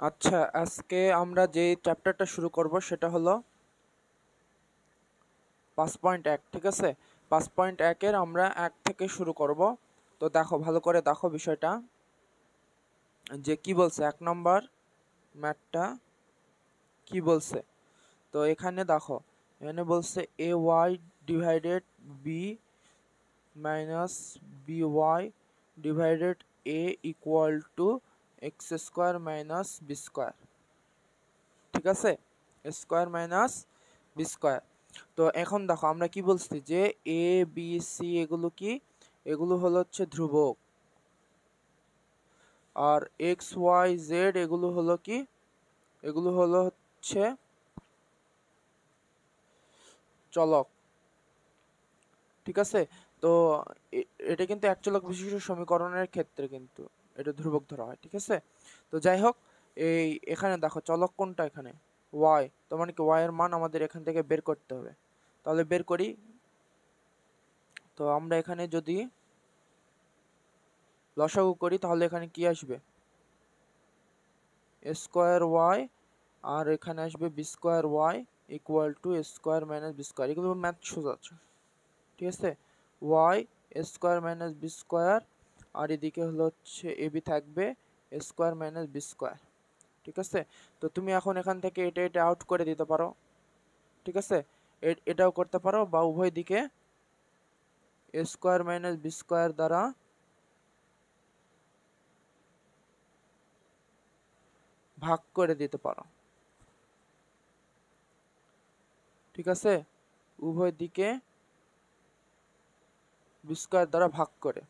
আচ্ছা, আজকে আমরা যে চ্যাপ্টারটা শুরু করব সেটা হলো 5.1। ঠিক আছে, 5.1-এর আমরা 1 থেকে শুরু করব। তো দেখো, ভালো করে দেখো বিষয়টা যে কি বলছে। 1 নম্বর ম্যাথটা কি বলছে। তো এখানে দেখো, এখানে বলছে a y divided b minus b y divided a equal to x square minus b square. ঠিক আছে, স্কোয়ার মাইনাস বি স্কোয়ার। তো এখন দেখো আমরা কি বলছি যে এ বি সি এগুলো কি, এগুলো হলো হচ্ছে ধ্রুবক, আর এক্স ওয়াই জেড এগুলো হলো কি, এগুলো হলো হচ্ছে চলক। ঠিক আছে, তো এটা কিন্তু এক চলক বিশিষ্ট সমীকরণের ক্ষেত্রে কিন্তু এটা ধ্রুবক ধরা হয়। ঠিক আছে, তো যাই হোক, এখানে দেখো চলক কোনটা, এখানে ওয়াই। তো মানে কি ওয়াই এর মান আমাদের এখান থেকে বের করতে হবে। তাহলে বের করি। তো আমরা এখানে যদি লসাগু করি তাহলে এখানে কি আসবে, স্কোয়ার ওয়াই, আর এখানে আসবে b square y equal to square minus b square. এগুলো ম্যাথ সোজা আছে। ঠিক আছে, y square minus b square, আর এদিকে হলো হচ্ছে এ বি থাকবে স্কোয়ার মাইনাস বি স্কোয়ার। ঠিক আছে, তো তুমি এখন এখান থেকে এটা আউট করে দিতে পারো। ঠিক আছে, এটাও করতে পারো, বা উভয় দিকে স্কোয়ার মাইনাস বি স্কোয়ার দ্বারা ভাগ করে দিতে পারো। ঠিক আছে, উভয় দিকে বি স্কোয়ার দ্বারা ভাগ করে,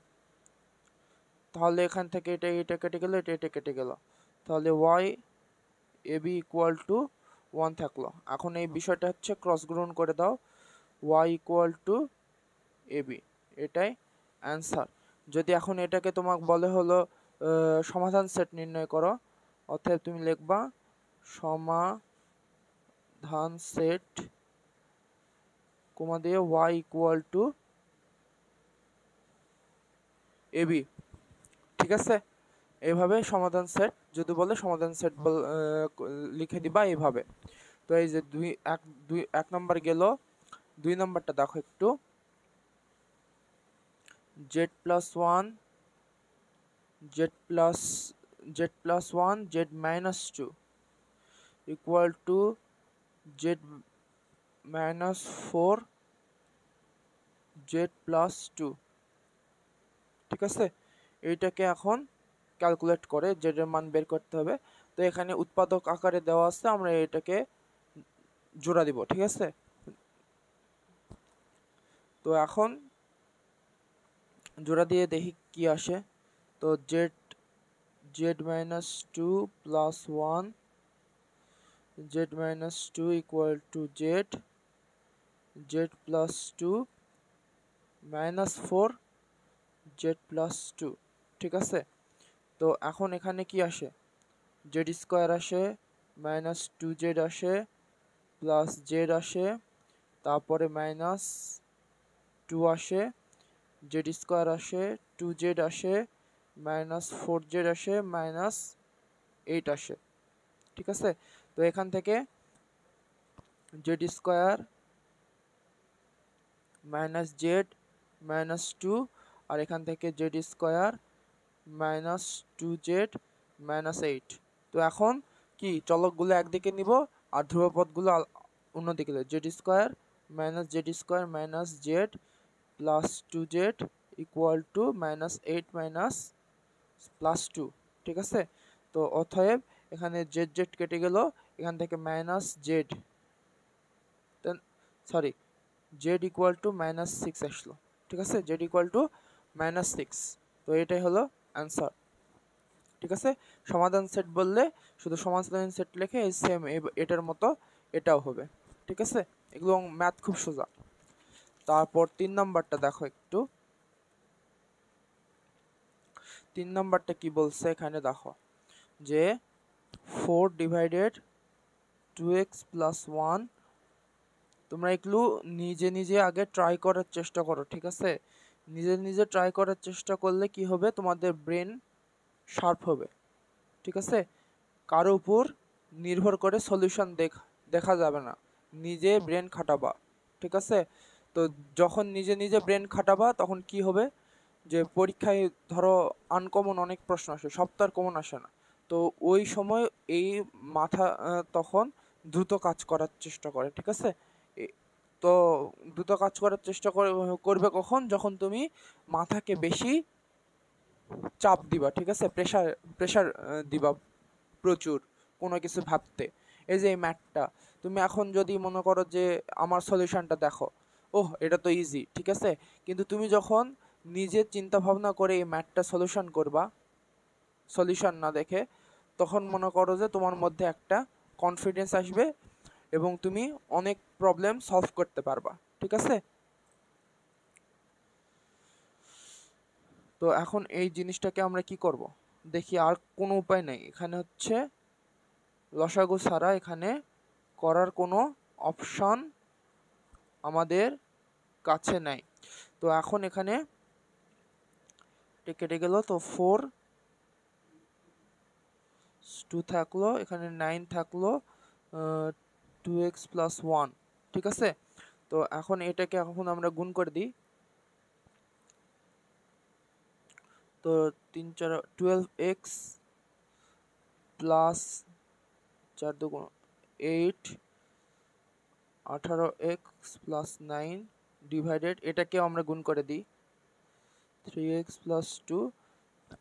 তাহলে এখান থেকে এটা কেটে গেল, এটা কেটে গেল, তাহলে y a b equal to 1 থাকলো। এখন এই বিষয়টা হচ্ছে ক্রস গুণন করে দাও, y equal to a b, এটাই অ্যান্সার। যদি এখন এটাকে তোমাকে বলে হলো সমাধান সেট নির্ণয় করো, অতএব তুমি লিখবা সমাধান সেট কমা দিয়ে y equal to a b. ঠিক আছে, এইভাবে সমাধান সেট যদি বলে সমাধান সেট লিখে দিবা এইভাবে। তো এই যে এক নম্বর গেল। 2 নম্বরটা দেখো একটু, z plus one z minus two equal to z minus four z plus two. ঠিক আছে, এইটাকে এখন ক্যালকুলেট করে জেড এর মান বের করতে হবে। তো এখানে উৎপাদক আকারে দেওয়া আছে, আমরা এটাকে জোড়া দিব। ঠিক আছে, তো এখন জোড়া দিয়ে দেখি কি আসে। তো z minus two plus one z minus two equal to z plus two minus four z plus two. ঠিক আছে, তো এখন এখানে কি আসে, জেড স্কোয়ার আসে, মাইনাস টু জেড আসে, প্লাস জেড আসে, তারপরে মাইনাস টু আসে, জেড স্কোয়ার আসে, টু জেড আসে, মাইনাস ফোর জেড আসে, মাইনাস এইট আসে। ঠিক আছে, তো এখান থেকে z square minus z minus two, আর এখান থেকে z square minus two z minus eight. তো এখন কি চলকগুলো একদিকে নিব আর ধ্রুবপদগুলো অন্যদিকে, z square minus z plus two z equal to minus eight minus plus two. ঠিক আছে, তো অতএব এখানে জেড জেড কেটে গেল, এখান থেকে minus Z, sorry z equal to minus six আসলো। ঠিক আছে, z equal to minus six. তো এটাই হলো অ্যান্সার। ঠিক আছে, সমাধান সেট বললে শুধু সমাধান সেট লিখে সেম এটার মতো এটাও হবে। ঠিক আছে, এগুলো ম্যাথ খুব সোজা। তারপর 3 নম্বরটা দেখো একটু, 3 নম্বরটা কি বলছে এখানে দেখো, যে 4 ডিভাইডেড 2x প্লাস 1। তোমরা এগুলো নিজে নিজে আগে ট্রাই করার চেষ্টা করো। ঠিক আছে, নিজে নিজে ট্রাই করার চেষ্টা করলে কি হবে, তোমাদের ব্রেন শার্প হবে। ঠিক আছে, কারো উপর নির্ভর করে সলিউশন দেখা যাবে না, নিজে ব্রেন খাটাবা। ঠিক আছে? তো যখন নিজে নিজে ব্রেন খাটাবা তখন কি হবে, যে পরীক্ষায় ধরো আনকমন অনেক প্রশ্ন আসে, সব তো আর কমন আসে না। তো ওই সময় এই মাথা তখন দ্রুত কাজ করার চেষ্টা করে। ঠিক আছে? তো দ্রুত কাজ করার চেষ্টা করবে কখন, যখন তুমি মাথাকে বেশি চাপ দিবা। ঠিক আছে? প্রেশার প্রেশার দিবা প্রচুর কোনো কিছু ভাবতে। এই যে এই ম্যাথটা, তুমি এখন যদি মনে করো যে আমার সলিউশনটা দেখো, ওহ এটা তো ইজি, ঠিক আছে, কিন্তু তুমি যখন নিজে চিন্তা ভাবনা করে এই ম্যাথটা সলিউশন করবা, সলিউশন না দেখে, তখন মনে করো যে তোমার মধ্যে একটা কনফিডেন্স আসবে এবং তুমি অনেক প্রবলেম সলভ করতে পারবা। ঠিক আছে? তো এখন এই জিনিসটাকে আমরা কি করব, দেখি। আর কোনো উপায় নেই, এখানে হচ্ছে লসাগু ছাড়া এখানে করার কোনো অপশন আমাদের কাছে নাই। তো এখন এখানে কেটে গেল, তো 4 2 থাকলো, এখানে 9 থাকলো, 2x+1। ঠিক আছে? তো এখন এটাকে এখন আমরা গুণ করে দিই। তো 3 4 12x প্লাস 4 2 8 18x+9 ডিভাইডেড, এটাকে আমরা গুণ করে দিই 3x+2।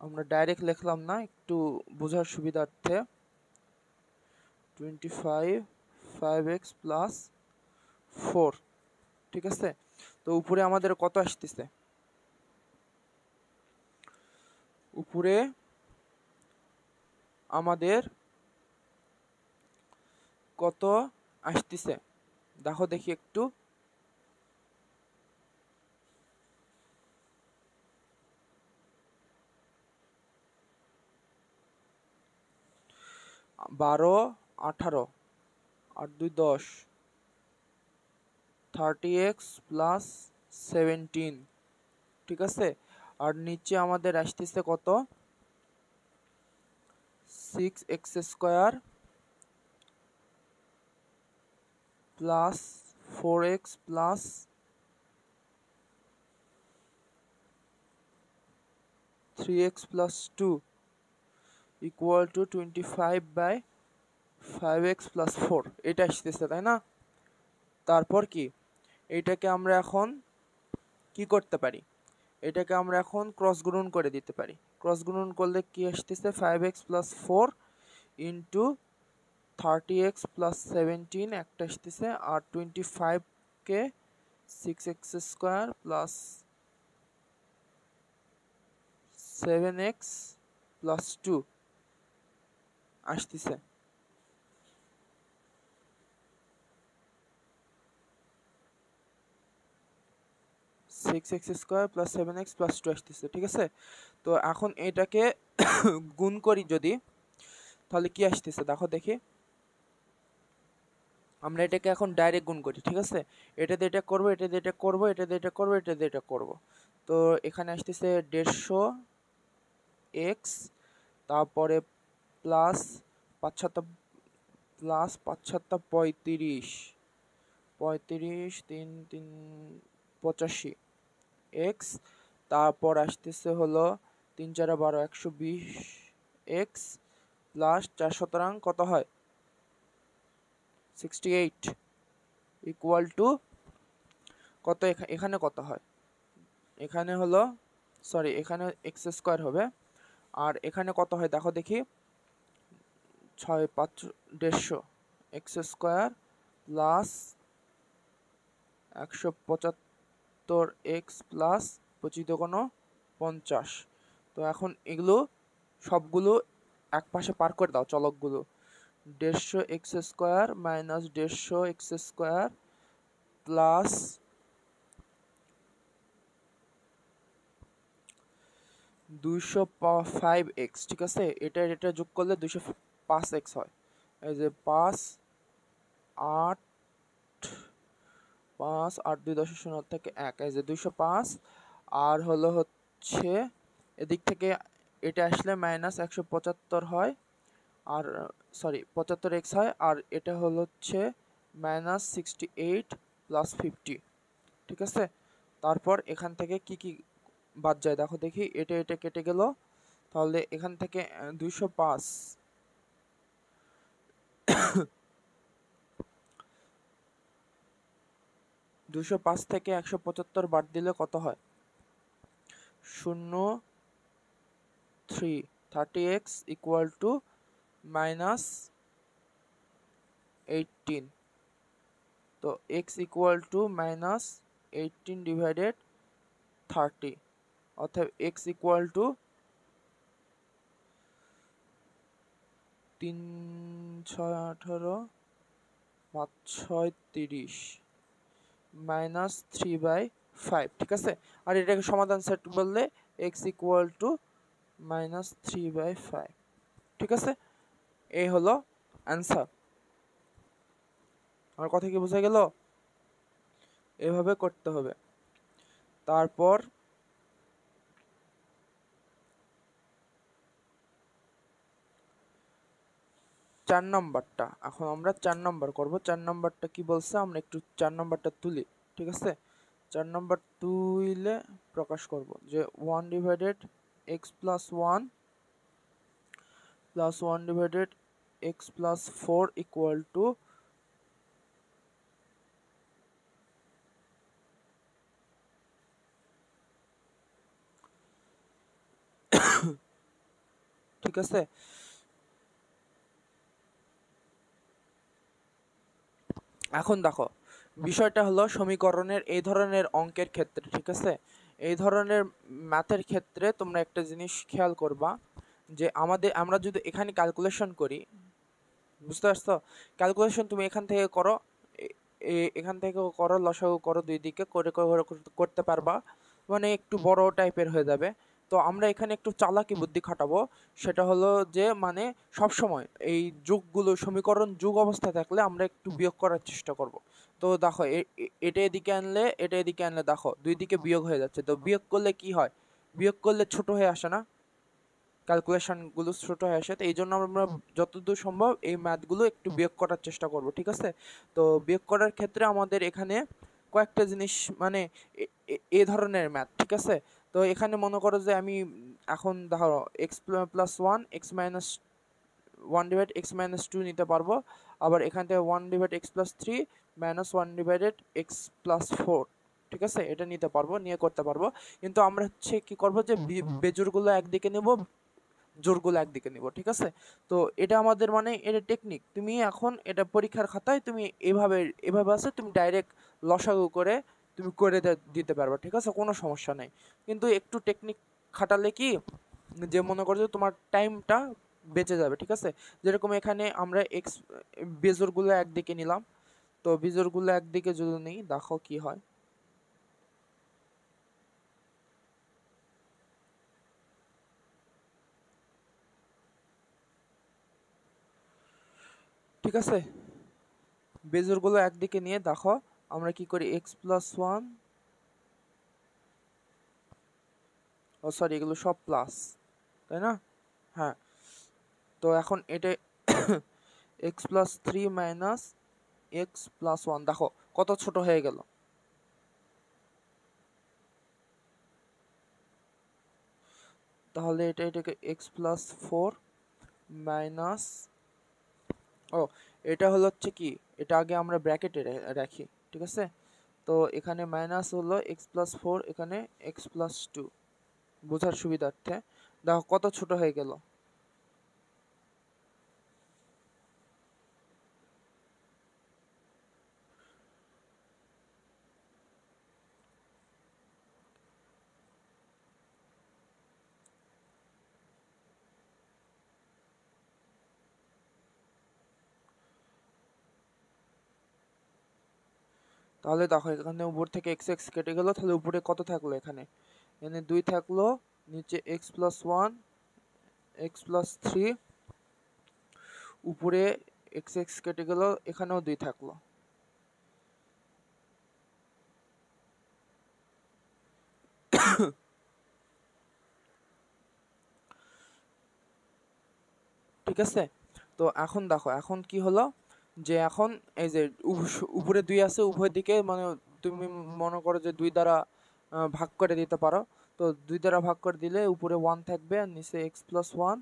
আমরা ডাইরেক্ট লিখলাম না, একটু বোঝার সুবিধার্থে 25 5x+4। ঠিক আছে? তো উপরে আমাদের কত আসতেছে, উপরে আমাদের কত আসতেছে দেখো, দেখি একটু। 12 18 8 2 10 30x+17। ঠিক আছে? আর নিচে আমাদের আসতেছে কত, 6x² plus 4x plus 3x+2 equal to 25/5x+4। এটা আসতেছে, তাই না? তারপর কি, এটাকে আমরা এখন কি করতে পারি, এটাকে আমরা এখন ক্রস গুণন করে দিতে পারি। ক্রস গুণন করলে কি আসতেছে, 5x+4 ইন্টু 30x+17 একটা আসতেছে, আর 25কে 6x² প্লাস 7x+2 আসতেছে। Six x square plus 7x+2 আসতেছে। ঠিক আছে? তো এখন এটাকে গুণ করি যদি, তাহলে কি আসতেছে দেখো দেখি। আমরা এটাকে এখন ডাইরেক্ট গুণ করি। ঠিক আছে? এটা দিয়ে এটা করবো, এটা দিয়ে এটা করবো, এটা দিয়ে এটা করবো, এটা দিয়ে এটা করবো। তো এখানে আসতেছে 150x, তারপরে প্লাস 5 7 প্লাস 5 7 35, 35 3 3 85 এক্স, তারপর আসতেছে হলো 3 4 12 120 এক্স প্লাস 4 সুতরাং কত হয়, 68 ইকুয়াল টু কত, এখানে কত হয়, এখানে হলো, সরি এখানে এক্স স্কোয়ার হবে, আর এখানে কত হয় দেখো দেখি, 6 5 150 x square plus 175 x plus 25 50। তো এখন এগুলো সবগুলো এক পাশে পার করে দাও চলকগুলো, 150x² minus 150x² plus 205x। ঠিক আছে? এটা যোগ করলে 205x হয়। এই যে 5 8 5 8 2 10 0 থেকে 1, এই যে 205, আর হচ্ছে এদিক থেকে এটা আসলে মাইনাস 175 হয়, আর সরি 75x হয়, আর এটা হলো হচ্ছে -68 + 50। ঠিক আছে, তারপর এখান থেকে কি কি বাদ যায় দেখো দেখি, এটা এটা কেটে গেল, তাহলে এখান থেকে 205 205 থেকে 175 বাদ দিলে কত হয়? 0 3 30x = -18। তো x = -18 / 30, অর্থাৎ x = 3 6 18 5 6 30 -3/5। ঠিক আছে, আর এটাকে সমাধান সেট বললে x = -3/5। ঠিক আছে, এই হলো অ্যান্সার। আমার কথা কি বোঝা গেল? এভাবে করতে হবে। তারপর 4 নাম্বারটা, এখন আমরা 4 নাম্বার করব। 4 নাম্বারটা কি বলছে আমরা একটু 4 নাম্বারটা তুলি। ঠিক আছে, 4 নাম্বার তুইলে প্রকাশ করব যে 1 / x + 1 + 1 / x + 4 = ঠিক আছে, এখন দেখো বিষয়টা হলো সমীকরণের এই ধরনের অঙ্কের ক্ষেত্রে, ঠিক আছে, এই ধরনের ম্যাথের ক্ষেত্রে তোমরা একটা জিনিস খেয়াল করবা যে আমরা যদি এখানে ক্যালকুলেশন করি, বুঝতে পারছো? ক্যালকুলেশন তুমি এখান থেকে করো, এখান থেকেও করো, লসাগু করো, দুই দিকে করে করে করতে পারবা, মানে একটু বড় টাইপের হয়ে যাবে। তো আমরা এখানে একটু চালাকি বুদ্ধি খাটাবো, সেটা হলো যে মানে সব সময় এই যোগগুলো সমীকরণ যোগ অবস্থায় থাকলে আমরা একটু বিয়োগ করার চেষ্টা করব। তো দেখো এটা এদিকে আনলে এটা এদিকে আনলে দেখো দুই দিকে বিয়োগ হয়ে যাচ্ছে, তো বিয়োগ করলে কি হয়? বিয়োগ করলে ছোট হয়ে আসে না? ক্যালকুলেশনগুলো ছোট হয়ে আসে, তো এই জন্য আমরা যতদূর সম্ভব এই ম্যাথগুলো একটু বিয়োগ করার চেষ্টা করব। ঠিক আছে, তো বিয়োগ করার ক্ষেত্রে আমাদের এখানে কয়েকটা জিনিস মানে এ ধরনের ম্যাথ। ঠিক আছে, তো এখানে মনে করো যে আমি এখন ধরো x + 1 x - 1 / x - 2 নিতে পারবো, আবার এখান থেকে 1 / x + 3 - 1 / x + 4। ঠিক আছে, এটা নিতে পারবো, নিয়ে করতে পারবো। কিন্তু আমরা হচ্ছে কি করব যে বেজোড়গুলো একদিকে নেব, জোড়গুলো একদিকে নিব। ঠিক আছে, তো এটা আমাদের মানে এটা টেকনিক। তুমি এখন এটা পরীক্ষার খাতায় তুমি এভাবে এভাবে আছে, তুমি ডাইরেক্ট লসাগু করে তুমি করে দিতে পারবে। ঠিক আছে, কোনো সমস্যা নাই। কিন্তু একটু টেকনিক খাটালে কি যে মনে করো যে তোমার টাইমটা বেঁচে যাবে। ঠিক আছে, যেরকম এখানে আমরা এক্স বেজোড়গুলো একদিকে নিলাম, তো বেজোড়গুলো একদিকে যদি নিই দেখো কি হয়। ঠিক আছে, বেজোড়গুলো একদিকে নিয়ে দেখো আমরা কি করি, x + 1, ও সরি এগুলো সব প্লাস, তাই না? হ্যাঁ, তো এখন এটা x + 3 - x + 1 দেখো কত ছোট হয়ে গেল। তাহলে এটাকে x + 4 মাইনাস, ও এটা হলো হচ্ছে কি, এটা আগে আমরা ব্র্যাকেটে রাখি। ঠিক আছে, তো এখানে মাইনাস হলো x + 4, এখানে x + 2, বোঝার সুবিধার্থে দেখো কত ছোট হয়ে গেল। তাহলে দেখো এখানে উপর থেকে x x কেটে গেল, তাহলে উপরে কত থাকলো? এখানে এখানে 2 থাকলো, নিচে x + 1 x + 3, উপরে x x কেটে গেল, এখানেও 2 থাকলো। ঠিক আছে, তো এখন দেখো এখন কি হলো, যে এখন এই যে উপরে 2 আছে, উভয় দিকে মানে তুমি মনে করো যে 2 দ্বারা ভাগ করে দিতে পারো। তো 2 দ্বারা ভাগ করে দিলে উপরে 1 থাকবে আর নিচে x+1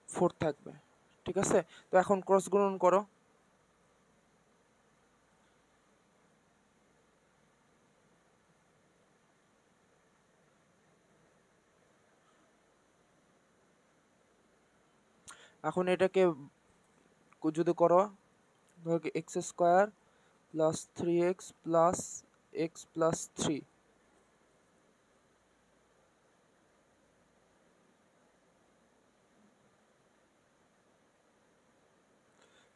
4 থাকবে। ঠিক আছে, তো এখন ক্রস গুণন করো। এখন এটাকে যদি করো, ধরো x² plus 3x plus x plus 3,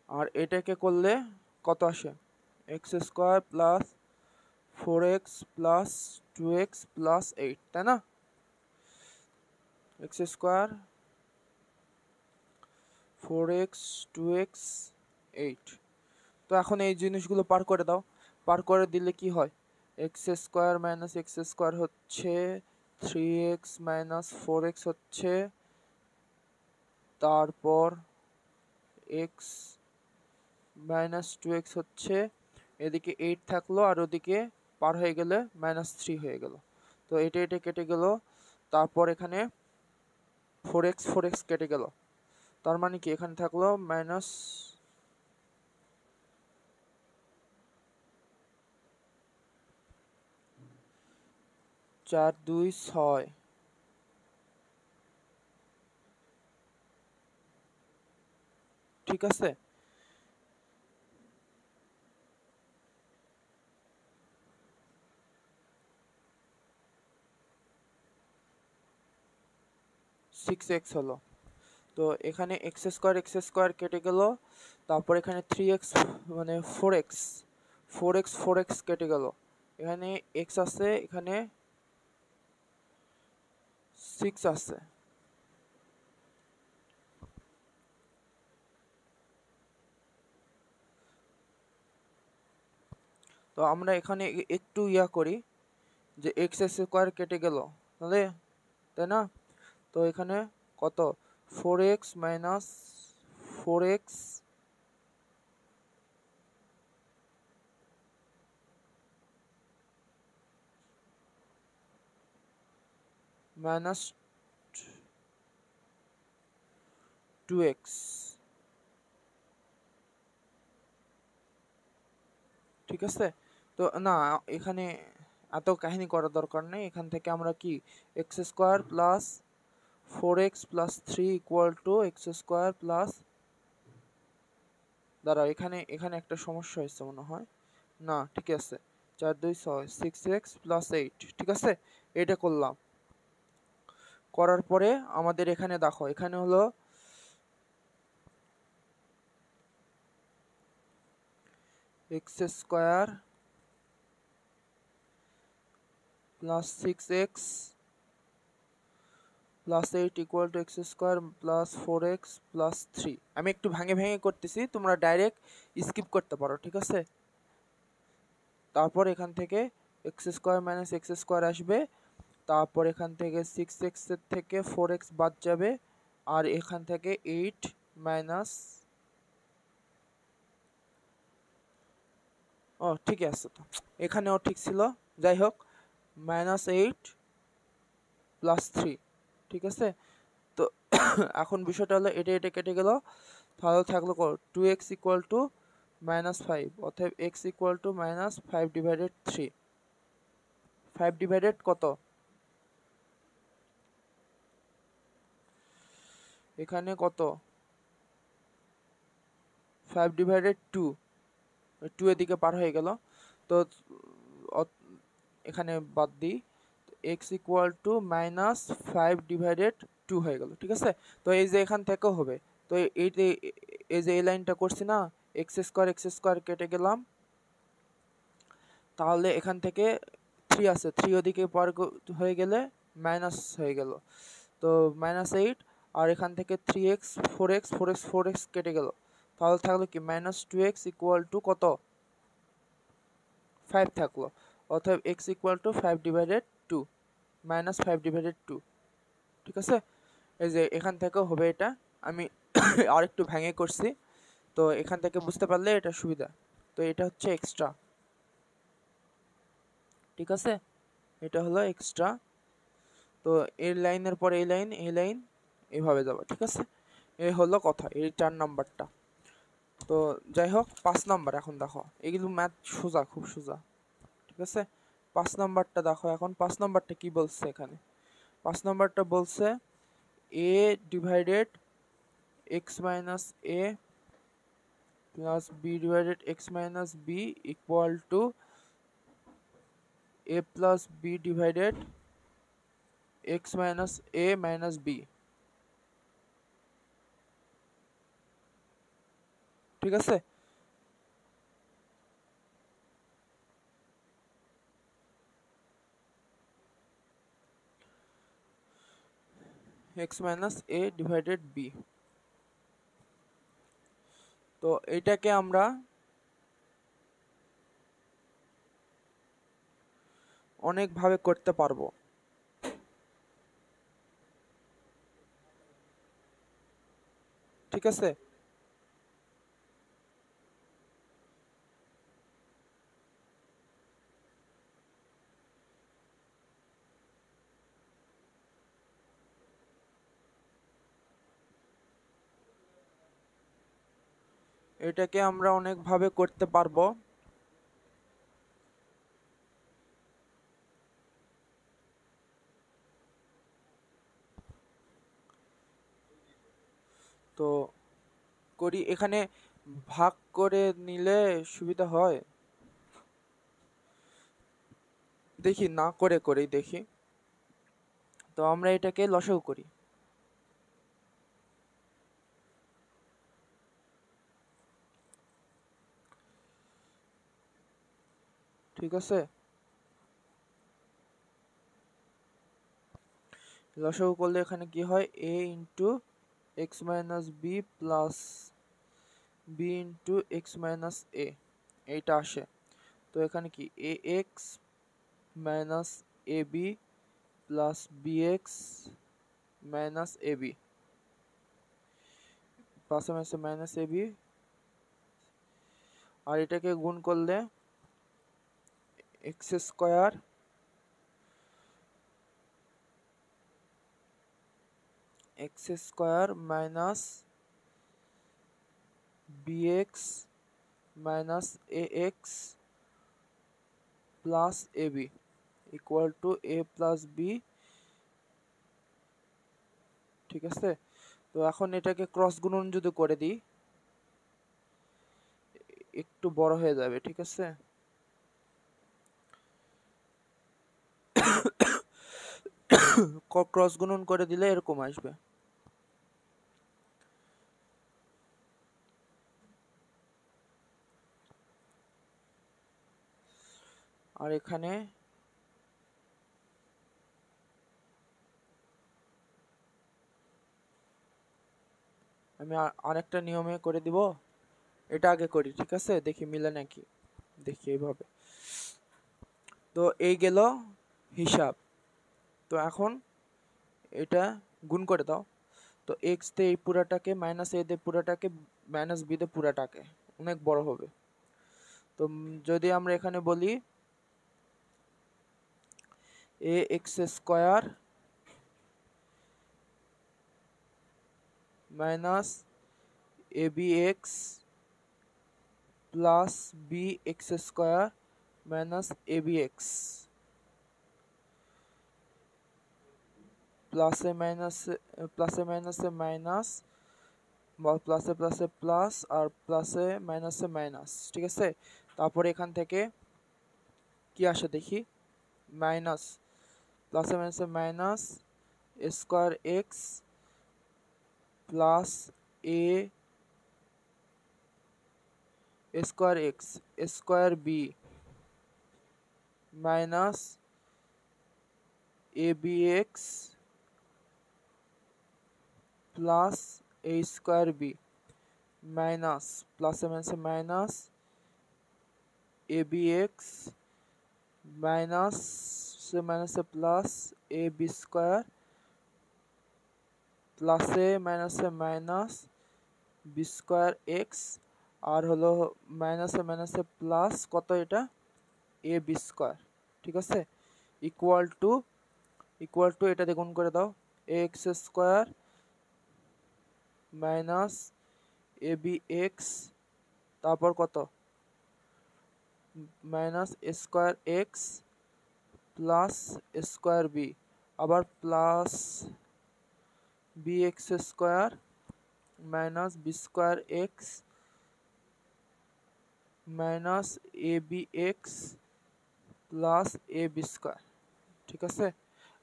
আর এটাকে করলে কত আসে, x² plus 4x plus 2x plus 8, তাই না? x² 4x 2x 8। তো এখন এই জিনিসগুলো পার করে দাও, পার করে দিলে কি হয়, x² মাইনাস x² হচ্ছে 3x মাইনাস 4x হচ্ছে, তারপর x মাইনাস 2x হচ্ছে, এদিকে 8 থাকলো আর ওদিকে পার হয়ে গেলে -3 হয়ে গেল। তো এটা কেটে গেল, তারপর এখানে 4x কেটে গেল, তার মানে কি এখানে থাকলো মাইনাস 4 2 6। ঠিক আছে, সিক্স এক্স হলো। তো এখানে x² কেটে গেল, তারপর এখানে 3x মানে 4x কেটে গেল, এখানে x আছে, এখানে 6 আছে। তো আমরা এখানে একটু ইয়া করি, যে x² কেটে গেল, তাহলে তাই না? তো এখানে কত, 4x minus 4x minus 2x। ঠিক আছে, তো না এখানে এত কাহিনী করার দরকার নেই, এখান থেকে আমরা কি x² plus 4x plus 3 equal to x² plus, দাঁড়াও এখানে এখানে একটা সমস্যা হয়েছে মনে হয়, না ঠিক আছে, 4 2 6 6x প্লাস 8। ঠিক আছে, এটা করলাম, করার পরে আমাদের এখানে দেখো, এখানে হলো x² plus 6x plus 8 equal to x² plus 4x plus 3। আমি একটু ভাঙে ভেঙে করতেছি, তোমরা ডাইরেক্ট স্কিপ করতে পারো। ঠিক আছে, তারপর এখান থেকে x² মাইনাস x² আসবে, তারপর এখান থেকে 6x এর থেকে 4x বাদ যাবে, আর এখান থেকে 8 মাইনাস, ও ঠিক আছে, তো এখানেও ঠিক ছিল, যাই হোক -8 প্লাস 3। ঠিক আছে, তো এখন বিষয়টা হলো এটা কেটে গেল, তাহলে থাকলো 2x ইকুয়াল টু -5, অতএব x equal two -5 divided 3। 5 divided কত, এখানে কত, 5 ডিভাইডেড 2, 2 এদিকে পার হয়ে গেল, তো এখানে বাদ দিই, x ইকুয়াল টু -5 ডিভাইডেড 2 হয়ে গেল। ঠিক আছে, তো এই যে এখান থেকেও হবে, তো এই যে এই লাইনটা করছি না, x² কেটে গেলাম, তাহলে এখান থেকে 3 আছে, 3 ওদিকে পার হয়ে গেলে মাইনাস হয়ে গেল, তো -8, আর এখান থেকে 3x 4x কেটে গেল, তাহলে থাকলো কি -2x ইকুয়াল টু কত, 5 থাকলো, অতএব এক্স ইকুয়াল টু 5/2 মাইনাস 5/2। ঠিক আছে, এই যে এখান থেকে হবে এটা, আমি আরেকটু ভেঙে করছি, তো এখান থেকে বুঝতে পারলে এটা সুবিধা। তো এটা হচ্ছে এক্সট্রা, ঠিক আছে, এটা হলো এক্সট্রা। তো এই লাইনের পরে এই লাইন, এই লাইন এইভাবে যাবো, ঠিক আছে। এই হলো কথা, এই 4 নাম্বারটা। তো যাই হোক, 5 নাম্বার এখন দেখো, এগুলো ম্যাথ সোজা, খুব সোজা, ঠিক আছে। 5 নাম্বারটা দেখো, এখন 5 নাম্বারটা কি বলছে এখানে। 5 নাম্বারটা বলছে a divided x minus a plus b divided x minus b equal to a plus b divided x minus a minus b, ঠিক আছে। x minus a divided b, তো এটাকে আমরা অনেক ভাবে করতে পারবো, ঠিক আছে। এটাকে আমরা অনেক ভাবে করতে পারবো। তো করি, এখানে ভাগ করে নিলে সুবিধা হয়, দেখি না করে করেই দেখি। তো আমরা এটাকে লসাগু করি, ঠিক আছে। লসাগু করলে এখানে কি হয়, a into x minus b plus b into x minus a, এইটা আসে। তো এখানে কি a x minus a b plus b x minus a b, প্লাসে মাইনাসে মাইনাস এ বি, আর এটাকে গুণ করলে x square minus b x minus a x plus a b equal to a plus b, ঠিক আছে। তো এখন এটাকে ক্রস গুণন যদি করে দিই, একটু বড় হয়ে যাবে, ঠিক আছে। ক্রস গুণন করে দিলে এরকম আসবে। আর এখানে আমি আরেকটা নিয়মে করে দিব, এটা আগে করি, ঠিক আছে, দেখি মিলে নাকি, দেখি এইভাবে। তো এই গেল হিসাব। তো এখন এটা গুণ করে দাও। তো এক্স তে এই পুরাটাকে, মাইনাস এ দে পুরাটাকে, মাইনাস বি দে পুরাটাকে, অনেক বড় হবে। তো যদি আমরা এখানে বলি a x square minus a b x plus b x square minus a b x, প্লাসে মাইনাসে মাইনাস, প্লাসে প্লাসে প্লাস, আর প্লাসে মাইনাসে মাইনাস, ঠিক আছে। তারপরে এখান থেকে কি আসে দেখি, মাইনাস, প্লাসে মাইনাসে minus square x plus a square x square b minus a b x plus a square b minus, প্লাসে মাইনাসে minus a b x minus মাইনাসে প্লাস এ বি স্কোয়ার প্লাসে মাইনাসে মাইনাস বি স্কোয়ার এক্স আর হলো মাইনাসে মাইনাসে plus কত এটা এ বি স্কোয়ার, ঠিক আছে, ইকুয়াল টু এটা দিয়ে গুণ করে দাও a x square minus a b x তারপর কত minus square x plus square b আবার plus b x square minus b square x minus a b x plus a b square, ঠিক আছে।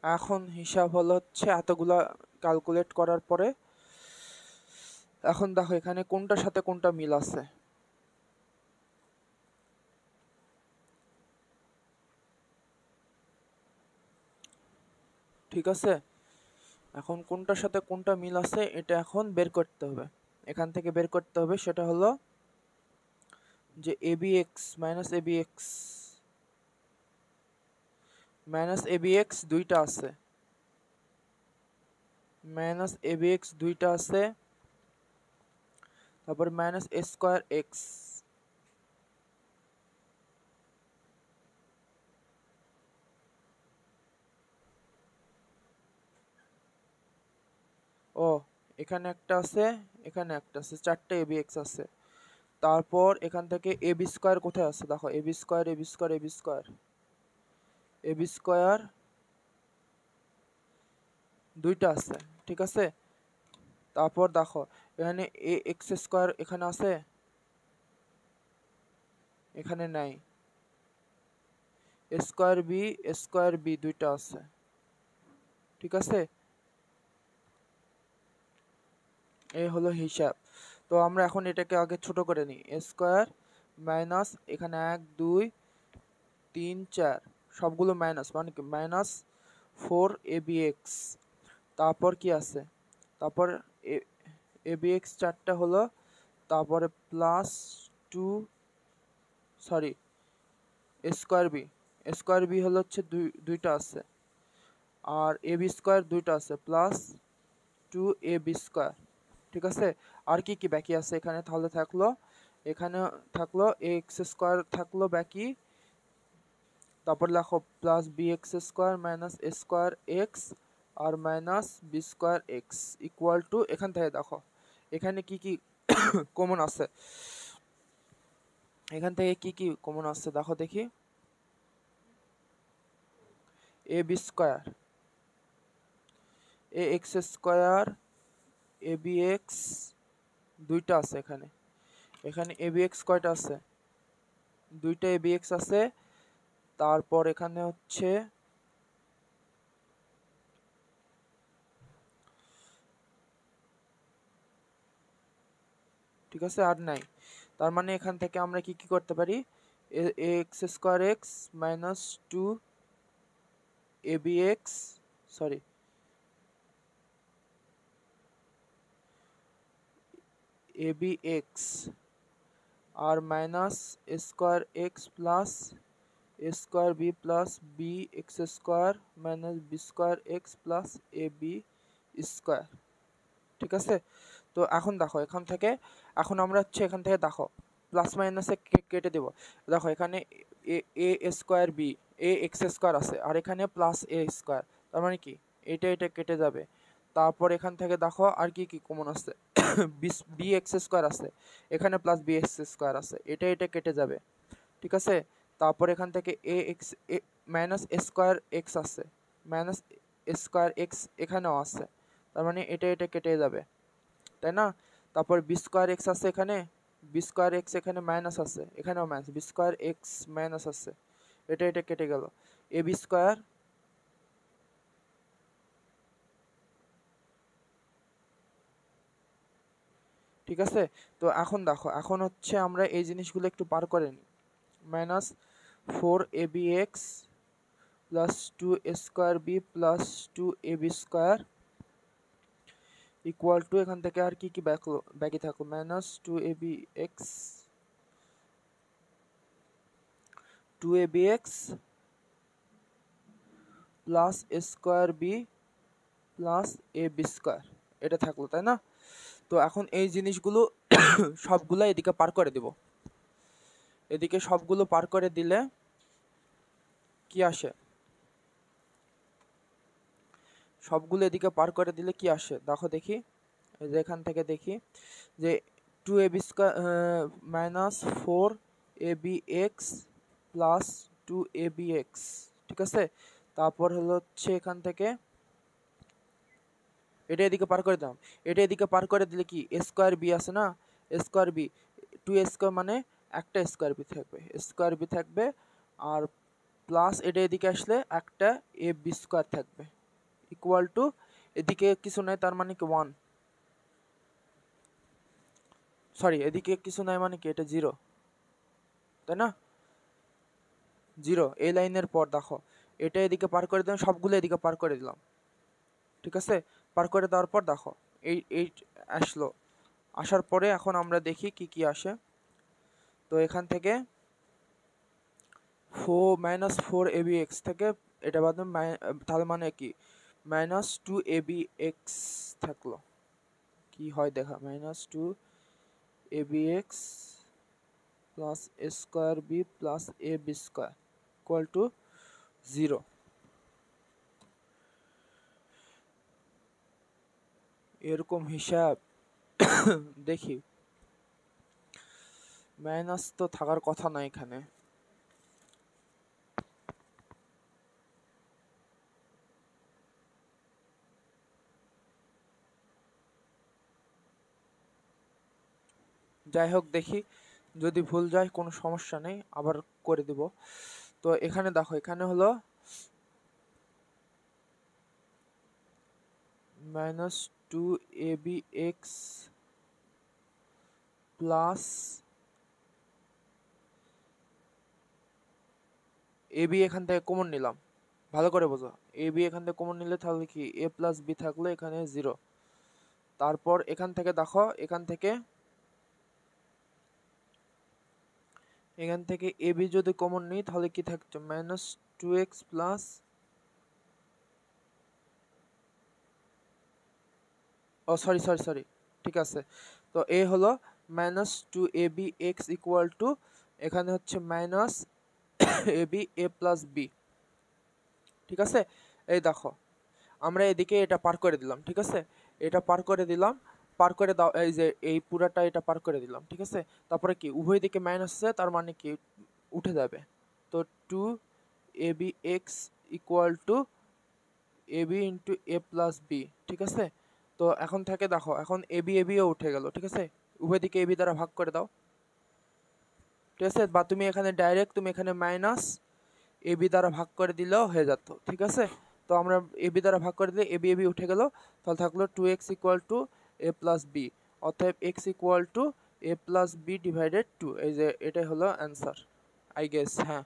এখন হিসাব হলো হচ্ছে এতগুলা ক্যালকুলেট করার পরে এখন দেখো এখানে কোনটার সাথে কোনটা মিল আছে। ঠিক আছে, এখন কোনটার সাথে কোনটা মিল আছে এটা এখন বের করতে হবে। এখান থেকে বের করতে হবে সেটা হলো যে এ b x minus a b x দুইটা আছে, মাইনাস এ বি এক্স দুইটা আছে, তারপর মাইনাস এ স্কোয়ার এক্স ও এখানে একটা আছে, এখানে একটা আছে, চারটে এ বি এক্স আছে। তারপর এখান থেকে এ বি স্কোয়ার কোথায় আছে দেখো, এ বি স্কোয়ার এ বি স্কোয়ার এ বি স্কোয়ার এ বি স্কোয়ার দুইটা আছে, ঠিক আছে। তারপর দেখো এখানে এ এক্স স্কোয়ার এখানে আছে, এখানে নাই, স্কোয়ার বি দুইটা আছে, ঠিক আছে। এই হলো হিসাব। তো আমরা এখন এটাকে আগে ছোট করে নিই, এ স্কোয়ার মাইনাস এখানে 1 2 3 4 সবগুলো মাইনাস মানে কি মাইনাস 4 এ বি এক্স, তারপর কি আছে, তারপর এ বি এক্স চারটা হলো, তারপরে প্লাস 2 সরি স্কোয়ার বি হলো হচ্ছে দুইটা আছে, আর এ বি স্কোয়ার দুইটা আছে প্লাস 2 এ বি স্কোয়ার, ঠিক আছে। আর কি কি বাকি আছে এখানে তাহলে থাকলো, এখানে থাকলো এক্স স্কোয়ার থাকলো বাকি, তারপর লেখো plus b x square minus square x আর minus b square x equal to, এখান থেকে দেখো এখানে কি কি কমন আছে, এখান থেকে কি কি কমন আছে দেখো দেখি, এ বি স্কোয়ার এ এক্স স্কোয়ার এ বি এক্স দুইটা আছে, এখানে এখানে এ বি এক্স কয়টা আছে, দুইটা এ বি এক্স আছে। তারপর এখানে হচ্ছে ঠিক আছে আর নাই, তার মানে এখান থেকে আমরা কি কি করতে পারি, x square x minus 2 a b x sorry a b x আর minus square x plus square b plus b x square minus b square x plus a b square, ঠিক আছে। তো এখন দেখো এখান থেকে এখন আমরা হচ্ছে এখান থেকে দেখো প্লাস মাইনাসে কেটে দেব, দেখো এখানে এ square B A x square আছে আর এখানে প্লাস এ স্কোয়ার, তার মানে কি এটা কেটে যাবে। তারপর এখান থেকে দেখো আর কি কি কমন আছে, বি এক্স স্কোয়ার আছে, এখানে প্লাস বি এক্স স্কোয়ার আছে, এটা কেটে যাবে, ঠিক আছে। তারপর এখান থেকে এ এক্স মাইনাস স্কোয়ার এক্স আছে, মাইনাস স্কোয়ার এক্স এখানেও আছে, তার মানে এটা কেটে যাবে, তাই না। তারপর বি স্কোয়ার এক্স আছে, এখানে বি স্কোয়ার এক্স এখানে মাইনাস আছে, এখানেও minus b square x minus আছে, এটা কেটে গেল, এ বি স্কোয়ার ঠিক আছে। তো এখন দেখো এখন হচ্ছে আমরা এই জিনিসগুলো একটু পার করে নিই, minus 4 a b x plus 2 square b plus 2 a b square equal to, এখান থেকে আর কি কি বাকি থাকলো minus 2 a b x 2 a b x plus a square b plus a b square, এটা থাকলো, তাই না? তো এখন এই জিনিসগুলো সবগুলো এদিকে পার করে দিব। এদিকে সবগুলো পার করে দিলে কি আসে? সবগুলো এদিকে পার করে দিলে কি আসে দেখো দেখি। এই যে এখান থেকে দেখি যে 2ab square minus 4abx plus 2abx, ঠিক আছে? তারপর হলো হচ্ছে এখান থেকে এটা এদিকে পার করে দিলাম। এটা এদিকে পার করে দিলে কি a স্কয়ার b আছে না, a square b, 2a square মানে একটা স্কয়ার b থাকবে, স্কয়ার b থাকবে, আর প্লাস এটা এদিকে আসলে একটা ab স্কয়ার থাকবে, ইকুয়াল টু এদিকে কিছু নাই তার মানে কি 1, সরি এদিকে কিছু নাই মানে কি এটা 0, তাই না? 0 এই লাইনের পর দেখো এটা এদিকে পার করে দিলাম, সবগুলো এদিকে পার করে দিলাম, ঠিক আছে? পার করে দেওয়ার পর দেখো এই এই আসলো, আসার পরে এখন আমরা দেখি কি কি আসে। তো এখান থেকে মাইনাস 4abx থেকে এটা বাদ তাহলে মানে কি মাইনাস 2abx থাকলো, কি হয় দেখা, minus 2abx plus a square b plus ab square equal to 0। এরকম হিসাব দেখি, মাইনাস তো থাকার কথা না এখানে। যাই হোক দেখি, যদি ভুল যায় কোনো সমস্যা নেই, আবার করে দিব। তো এখানে দেখো এখানে হলো মাইনাস 2abx প্লাস ab এখান থেকে কমন নিলাম, ভালো করে বোঝো, ab এখান থেকে কমন নিলে তাহলে কি a প্লাস b থাকলে এখানে 0। তারপর এখান থেকে দেখো এখান থেকে ab যদি কমন নিই তাহলে কি থাকছে, মাইনাস 2x প্লাস, ও সরি সরি সরি, ঠিক আছে। তো এ হলো মাইনাস 2abx ইকুয়াল টু এখানে হচ্ছে minus ab a plus b, ঠিক আছে? এই দেখো আমরা এদিকে এটা পার করে দিলাম, ঠিক আছে? এটা পার করে দিলাম, পার করে দাও, এই যে এই পুরাটা এটা পার করে দিলাম, ঠিক আছে? তারপরে কি উভয় দিকে মাইনাস আছে তার মানে কি উঠে যাবে। তো 2abx equal to ab into a plus b, ঠিক আছে? তো এখন থেকে দেখো এখন ও উঠে গেল, ঠিক আছে? উভয় দিকে ab দ্বারা ভাগ করে দাও, ঠিক আছে? বা তুমি এখানে ডাইরেক্ট তুমি এখানে মাইনাস ab দ্বারা ভাগ করে দিলেও হয়ে যেত, ঠিক আছে? তো আমরা ab দ্বারা ভাগ করে দিলে ab উঠে গেল, তাহলে থাকলো 2x equal two a plus b, অতএব x equal two a plus b divided 2, এই যে এটাই হলো অ্যান্সার, আই গেস। হ্যাঁ,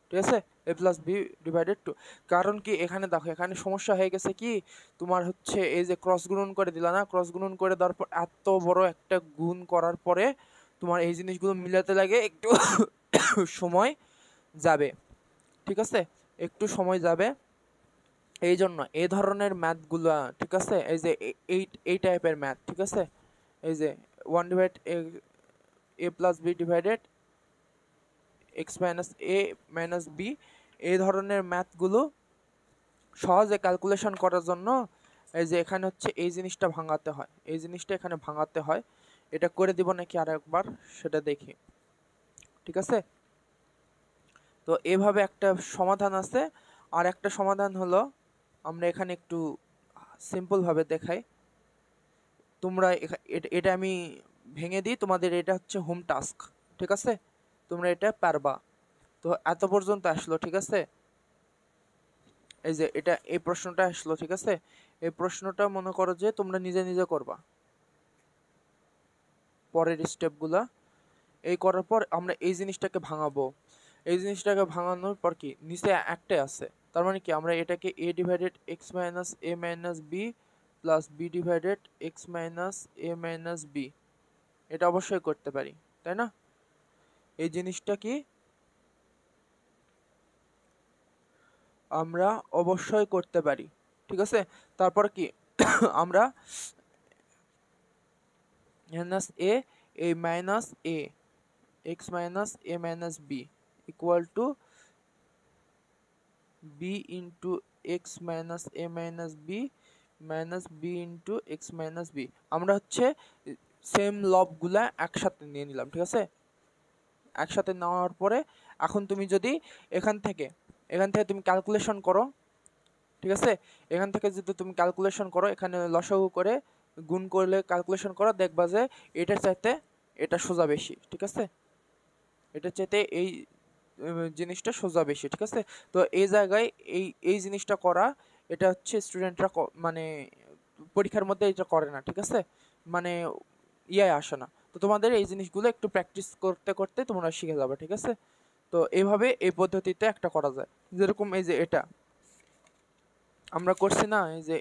ঠিক আছে, a প্লাস b ডিভাইডেড 2। কারণ কি এখানে দেখো এখানে সমস্যা হয়ে গেছে কি, তোমার হচ্ছে এই যে ক্রস গুণন করে দিলা না, ক্রস গুণন করে দেওয়ার পর এত বড় একটা গুণ করার পরে তোমার এই জিনিসগুলো মিলাতে লাগে একটু সময় যাবে, ঠিক আছে? একটু সময় যাবে, এই জন্য এই ধরনের ম্যাথগুলো, ঠিক আছে? এই যে এই টাইপের ম্যাথ, ঠিক আছে? এই যে 1 divide a plus b divided x minus a minus b, এই ধরনের ম্যাথগুলো সহজে ক্যালকুলেশন করার জন্য এই যে এখানে হচ্ছে এই জিনিসটা ভাঙাতে হয়, এই জিনিসটা এখানে ভাঙাতে হয়। এটা করে দিব নাকি আর একবার সেটা দেখি, ঠিক আছে? তো এভাবে একটা সমাধান আছে। আর একটা সমাধান হলো আমরা এখানে একটু সিম্পল ভাবে দেখাই, তোমরা এটা আমি ভেঙে দিই, তোমাদের এটা হচ্ছে হোম টাস্ক, ঠিক আছে? তোমরা এটা পারবা। তো এত পর্যন্ত আসলো, ঠিক আছে? এই যে এটা এই প্রশ্নটা আসলো, ঠিক আছে? এই প্রশ্নটা মনে করো যে তোমরা নিজে নিজে করবা পরের স্টেপগুলা। এই করার পর আমরা এই জিনিসটাকে ভাঙাবো, এই জিনিসটাকে ভাঙানোর পর কি নিচে একটাই আছে, তার মানে কি আমরা এটাকে a divided x minus a minus b plus b divided x minus a minus b, এটা অবশ্যই করতে পারি, তাই না? এই জিনিসটা কি আমরা অবশ্যই করতে পারি, ঠিক আছে। তারপর কি আমরা minus A minus a x minus A minus b equal to b into x minus A minus b minus b into x minus b. আমরা হচ্ছে সেম লবগুলা একসাথে নিয়ে নিলাম, ঠিক আছে। একসাথে নেওয়ার পরে এখন তুমি যদি এখান থেকে তুমি ক্যালকুলেশন করো, ঠিক আছে। এখান থেকে যদি তুমি ক্যালকুলেশন করো, এখানে লসাগু করে গুণ করলে ক্যালকুলেশন করো, দেখবা যে এটার চাইতে এটা সোজা বেশি, ঠিক আছে। এটার চাইতে এই জিনিসটা সোজা বেশি, ঠিক আছে। তো এই জায়গায় এই জিনিসটা করা, এটা হচ্ছে স্টুডেন্টরা মানে পরীক্ষার মধ্যে এটা করে না, ঠিক আছে। মানে আসে না। তো তোমাদের এই জিনিসগুলো একটু প্র্যাকটিস করতে করতে তোমরা শিখে যাবে, ঠিক আছে। তো এইভাবে এই পদ্ধতিতে একটা করা যায়। যেরকম এই যে এটা আমরা করছি না, এই যে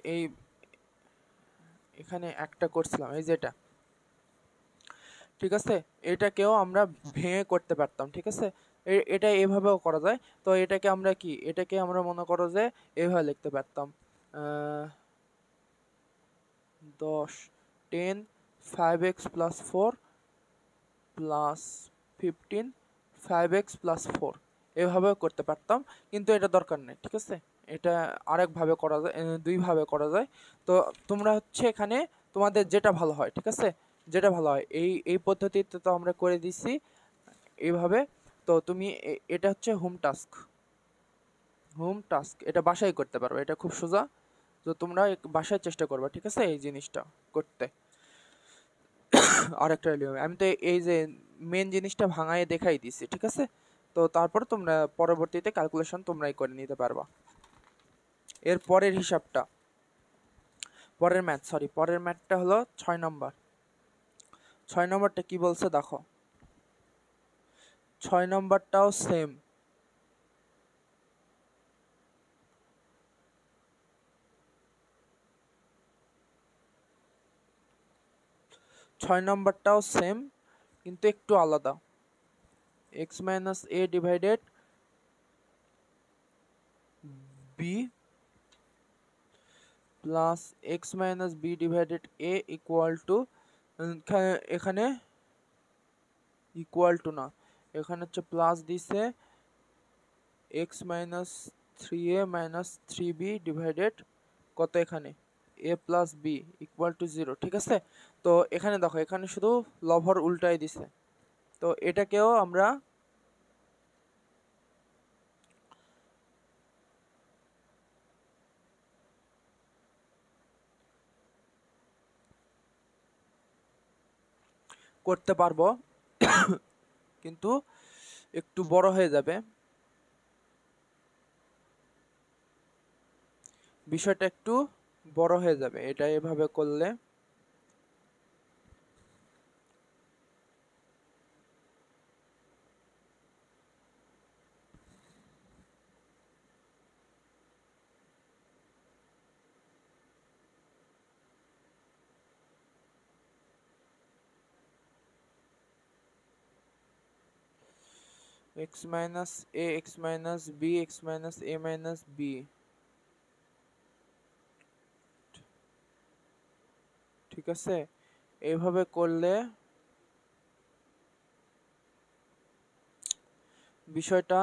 এখানে একটা করছিলাম, এই যে এটা, ঠিক আছে। এটাকেও আমরা ভেঙে করতে পারতাম, ঠিক আছে। এটা এভাবেও করা যায়। তো এটাকে আমরা এটাকে আমরা মনে করো যে এভাবে লিখতে পারতাম 10 10 5x + 4 + 15 5x + 4 এভাবেও করতে পারতাম, কিন্তু এটা দরকার নেই, ঠিক আছে। এটা আরেকভাবে করা যায়, দুইভাবে করা যায়। তো তোমরা হচ্ছে এখানে তোমাদের যেটা ভালো হয়, ঠিক আছে, যেটা ভালো হয় এই পদ্ধতিতে তো আমরা করে দিছি এইভাবে। তো তুমি এটা হচ্ছে হোম টাস্ক, এটা বাসায় করতে পারবে, এটা খুব সোজা। তো তোমরা বাসায় চেষ্টা করবে, ঠিক আছে, এই জিনিসটা করতে। আরেকটা আমি তো এই যে মেন জিনিসটা ভাঙায় দেখাই দিছি, ঠিক আছে। তো তারপর তোমরা পরবর্তীতে ক্যালকুলেশন তোমরাই করে নিতে পারবা। এর পরের হিসাবটা, পরের ম্যাথটা হলো 6 নম্বর। 6 নম্বরটা কি বলছে দেখো, 6 নম্বরটাও সেম। 6 নম্বরটাও সেম, কিন্তু একটু আলাদা। x minus a divided b plus x minus b divided a equal to, এখানে ইকুয়াল টু না, এখানে হচ্ছে প্লাস দিছে x minus 3a minus 3b divided কত, এখানে a plus b equal to 0, ঠিক আছে। তো এখানে দেখো, এখানে শুধু লবহর উল্টাই দিছে। তো এটাকেও আমরা করতে পারবো, কিন্তু একটু বড় হয়ে যাবে বিষয়টা, একটু বড় হয়ে যাবে এটা এভাবে করলে। X minus a x minus b x minus A minus b, ঠিক আছে। এইভাবে করলে বিষয়টা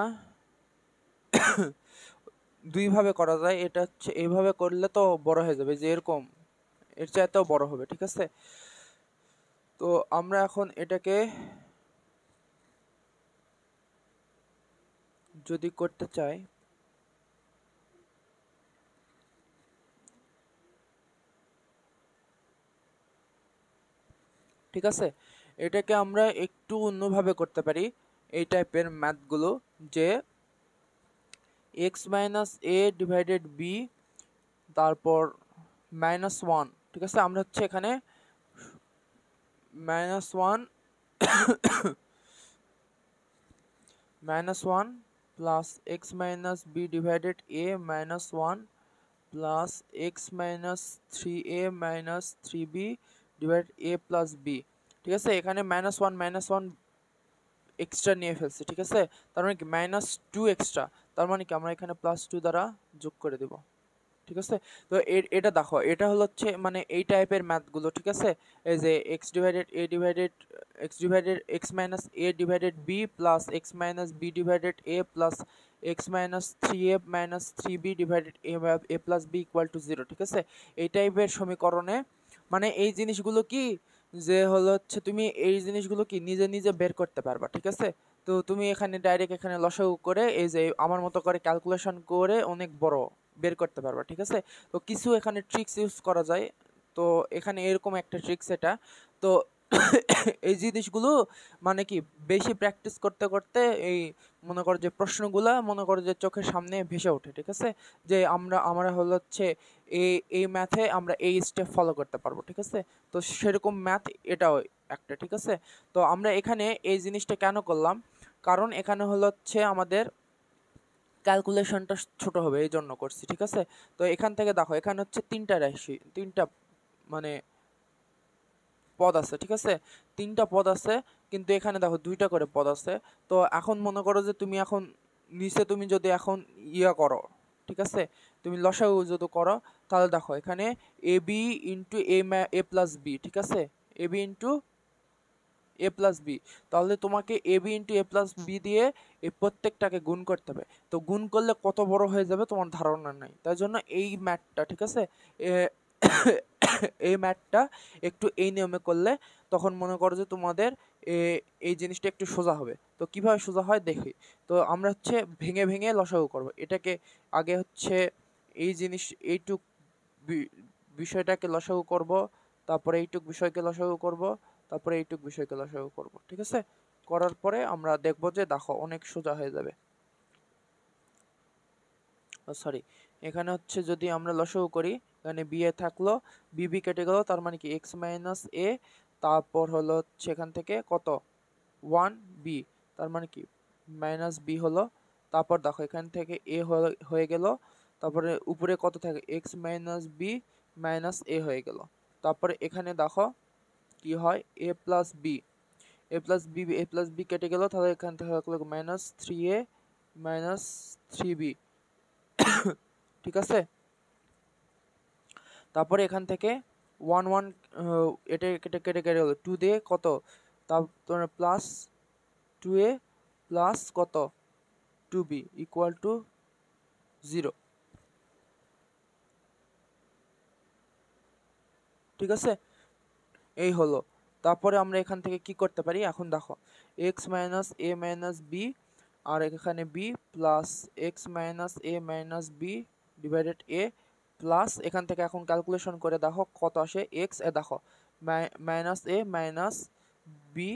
দুইভাবে করা যায়। এটা হচ্ছে এইভাবে করলে তো বড় হয়ে যাবে, যে এরকম এর চাইতেও বড় হবে, ঠিক আছে। তো আমরা এখন এটাকে যদি করতে চাই, ঠিক আছে, এটাকে আমরা একটু অন্যভাবে করতে পারি এই টাইপের ম্যাথগুলো, যে x minus a divided b তারপর -1, ঠিক আছে। আমরা হচ্ছে এখানে -1 -1 plus x minus b divided a -1 plus x minus 3a minus 3b divide a plus b, ঠিক আছে। এখানে -1 এক্সট্রা নিয়ে ফেলছি, ঠিক আছে। তার মানে কি -2 এক্সট্রা। তার মানে কি আমরা এখানে +2 দ্বারা যোগ করে দেব, ঠিক আছে। তো এটা দেখো, এটা হলো হচ্ছে মানে এই টাইপের ম্যাথগুলো, ঠিক আছে। এই যে x divided a divided x minus a divided b plus x minus b divided a plus x minus 3a minus 3b divided a plus b equal to 0, ঠিক আছে। এই টাইপের সমীকরণে মানে এই জিনিসগুলো কি যে হলো হচ্ছে তুমি এই জিনিসগুলো কি নিজে নিজে বের করতে পারবা, ঠিক আছে। তো তুমি এখানে ডাইরেক্ট এখানে লসাগু করে এই যে আমার মতো করে ক্যালকুলেশন করে অনেক বড় বের করতে পারবা, ঠিক আছে। তো কিছু এখানে ট্রিক্স ইউজ করা যায়, তো এখানে এরকম একটা ট্রিক্স এটা। তো এই জিনিসগুলো মানে কি বেশি প্র্যাকটিস করতে করতে এই মনে করো যে প্রশ্নগুলা মনে করো যে চোখের সামনে ভেসে ওঠে, ঠিক আছে। যে আমরা হলো হচ্ছে এই ম্যাথে আমরা এই স্টেপ ফলো করতে পারবো, ঠিক আছে। তো সেরকম ম্যাথ এটাও একটা, ঠিক আছে। তো আমরা এখানে এই জিনিসটা কেন করলাম, কারণ এখানে হলো হচ্ছে আমাদের ক্যালকুলেশনটা ছোট হবে এই জন্য করছি, ঠিক আছে। তো এখান থেকে দেখো এখানে হচ্ছে তিনটা রাশি, তিনটা মানে পদ আছে, ঠিক আছে। তিনটা পদ আছে, কিন্তু এখানে দেখো দুইটা করে পদ আছে। তো এখন মনে করো যে তুমি এখন নিচে তুমি যদি এখন করো, ঠিক আছে, তুমি লসাগু যদি করো, তাহলে দেখো এখানে A B into a plus b, ঠিক আছে, A B into a plus B. তাহলে তোমাকে A B into a plus B দিয়ে এই প্রত্যেকটাকে গুণ করতে হবে। তো গুণ করলে কত বড় হয়ে যাবে তোমার ধারণা নাই, তাই জন্য এই ম্যাথটা, ঠিক আছে, এই ম্যাথটা একটু এই নিয়মে করলে তখন মনে করো যে তোমাদের এই জিনিসটা একটু সোজা হবে। তো কিভাবে সোজা হয় দেখি। তো আমরা হচ্ছে ভেঙে ভেঙে লসাগু করব। এটাকে আগে হচ্ছে এই জিনিস এইটুক বিষয়টাকে লসাগু করব, তারপরে এইটুক বিষয়কে লসাগু করব, তারপরে এইটুক বিষয়কে লসাগু করব, ঠিক আছে। করার পরে আমরা দেখব যে দেখো অনেক সোজা হয়ে যাবে। সরি, এখানে হচ্ছে যদি আমরা লসাগু করি, এখানে বি এ থাকলো, বি কেটে গেল, তার মানে কি এক্স মাইনাস এ, তারপর হলো হচ্ছে এখান থেকে কত 1b, তার মানে কি মাইনাস বি হলো। তারপর দেখো এখান থেকে এ হয়ে গেল, তারপরে উপরে কত থাকে এক্স মাইনাস বি মাইনাস এ হয়ে গেল। তারপরে এখানে দেখো কি হয় এ প্লাস বি কেটে গেল, তাহলে এখান থেকে থাকলো -3a -3b, ঠিক আছে। তারপরে এখান থেকে 1 এটা কেটে কেটে কেটে গেল, 2 দিয়ে কত, তারপরে প্লাস 2a প্লাস কত 2b ইকুয়াল টু 0, ঠিক আছে। এই হলো। তারপরে আমরা এখান থেকে কি করতে পারি এখন দেখো, এক্স মাইনাস এ মাইনাস বি, আর এখানে B plus x minus A minus b divided a plus এখান থেকে এখন ক্যালকুলেশন করে দেখো কত আসে, এক্স এ দেখো minus A minus b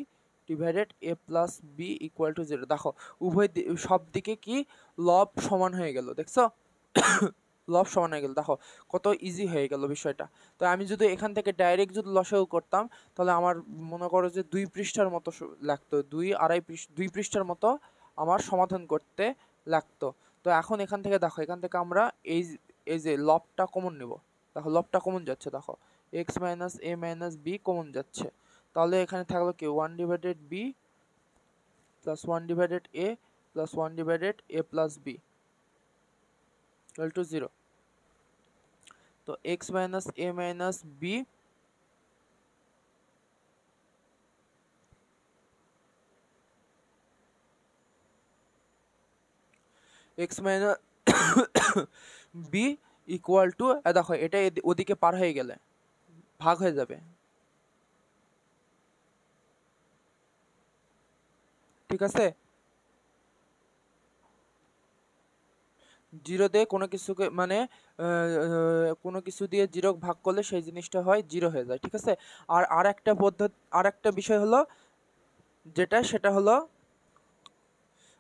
divided a plus b equal to 0। দেখো উভয় সব দিকে কি লব সমান হয়ে গেল, দেখছো লব সমান হয়ে গেল, দেখো কত ইজি হয়ে গেল বিষয়টা। তো আমি যদি এখান থেকে ডাইরেক্ট যদি লসাগু করতাম, তাহলে আমার মনে করো যে 2 পৃষ্ঠার মতো লাগতো, 2 পৃষ্ঠার মতো আমার সমাধান করতে লাগতো। তো এখন এখান থেকে দেখো এখান থেকে আমরা এই এই যে লবটা কমন নেব, দেখো লবটা কমন যাচ্ছে, দেখো এক্স মাইনাস এ মাইনাস বি কমন যাচ্ছে। তাহলে এখানে থাকলো কি 1 divided b plus 1 divided a plus 1 divided a plus b equal to 0। তো x minus A minus b x minus b equal to, দেখো এটা ওদিকে পার হয়ে গেলে ভাগ হয়ে যাবে, ঠিক আছে। জিরো দিয়ে কোনো কিছুকে মানে কোনো কিছু দিয়ে জিরো ভাগ করলে সেই জিনিসটা হয় জিরো হয়ে যায়, ঠিক আছে। আর একটা পদ্ধতি, আর একটা বিষয় হলো যেটা, সেটা হলো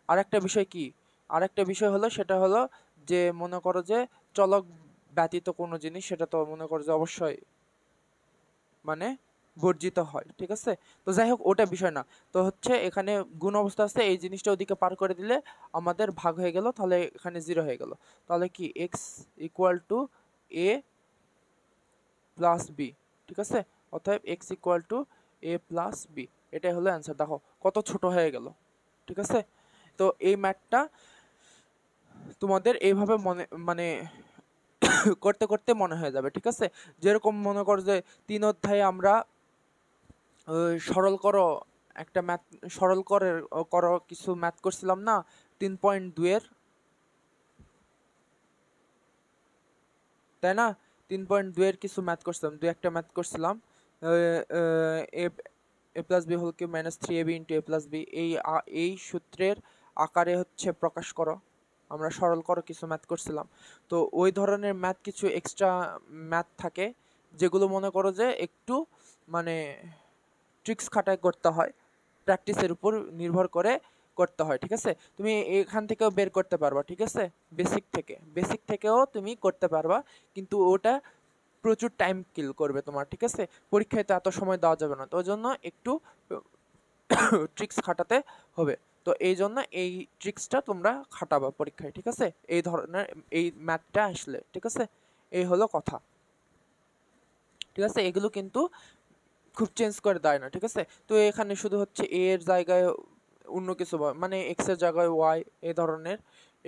আর একটা বিষয় কি, আর একটা বিষয় হলো সেটা হলো যে মনে করো যে চলক ব্যতীত কোনো জিনিস, সেটা তো মনে করো যে অবশ্যই মানে বর্জিত হয়, ঠিক আছে। তো যাই হোক ওটা বিষয় না। তো হচ্ছে এখানে গুণ অবস্থা আছে, এই জিনিসটা ওদিকে পার করে দিলে আমাদের ভাগ হয়ে গেল, তাহলে এখানে 0 হয়ে গেল। তাহলে কি x equal to a plus b, ঠিক আছে। অতএব x equal to a plus b, এটাই হলো অ্যান্সার। দেখো কত ছোট হয়ে গেল, ঠিক আছে। তো এই ম্যাথটা তোমাদের এইভাবে মানে করতে করতে মনে হয়ে যাবে, ঠিক আছে। যেরকম মনে করো যে 3 অধ্যায়ে আমরা সরল করো একটা ম্যাথ, সরল করো কিছু ম্যাথ করছিলাম না 3.2 এর, তাই না? 3.2 এর কিছু ম্যাথ করছিলাম, একটা ম্যাথ করছিলাম, a a plus b whole cube minus 3ab into a plus b, এই সূত্রের আকারে হচ্ছে প্রকাশ করো। আমরা সরল করো কিছু ম্যাথ করছিলাম। তো ওই ধরনের ম্যাথ কিছু এক্সট্রা ম্যাথ থাকে যেগুলো মনে করো যে একটু মানে ট্রিক্স খাটায় করতে হয়, প্র্যাকটিসের উপর নির্ভর করে করতে হয়, ঠিক আছে। তুমি এখান থেকেও বের করতে পারবা, ঠিক আছে, বেসিক থেকেও তুমি করতে পারবা, কিন্তু ওটা প্রচুর টাইম কিল করবে তোমার, ঠিক আছে। পরীক্ষায় তো এত সময় দেওয়া যাবে না, তো ওই জন্য একটু ট্রিক্স খাটাতে হবে। তো এই জন্য এই ট্রিক্সটা তোমরা খাটাবা পরীক্ষায়, ঠিক আছে, এই ধরনের এই ম্যাথটা আসলে, ঠিক আছে। এই হলো কথা, ঠিক আছে। এগুলো কিন্তু খুব চেঞ্জ করে দেয় না, ঠিক আছে। তো এখানে শুধু হচ্ছে এ এর জায়গায় অন্য কিছু মানে এক্স এর জায়গায় ওয়াই এই ধরনের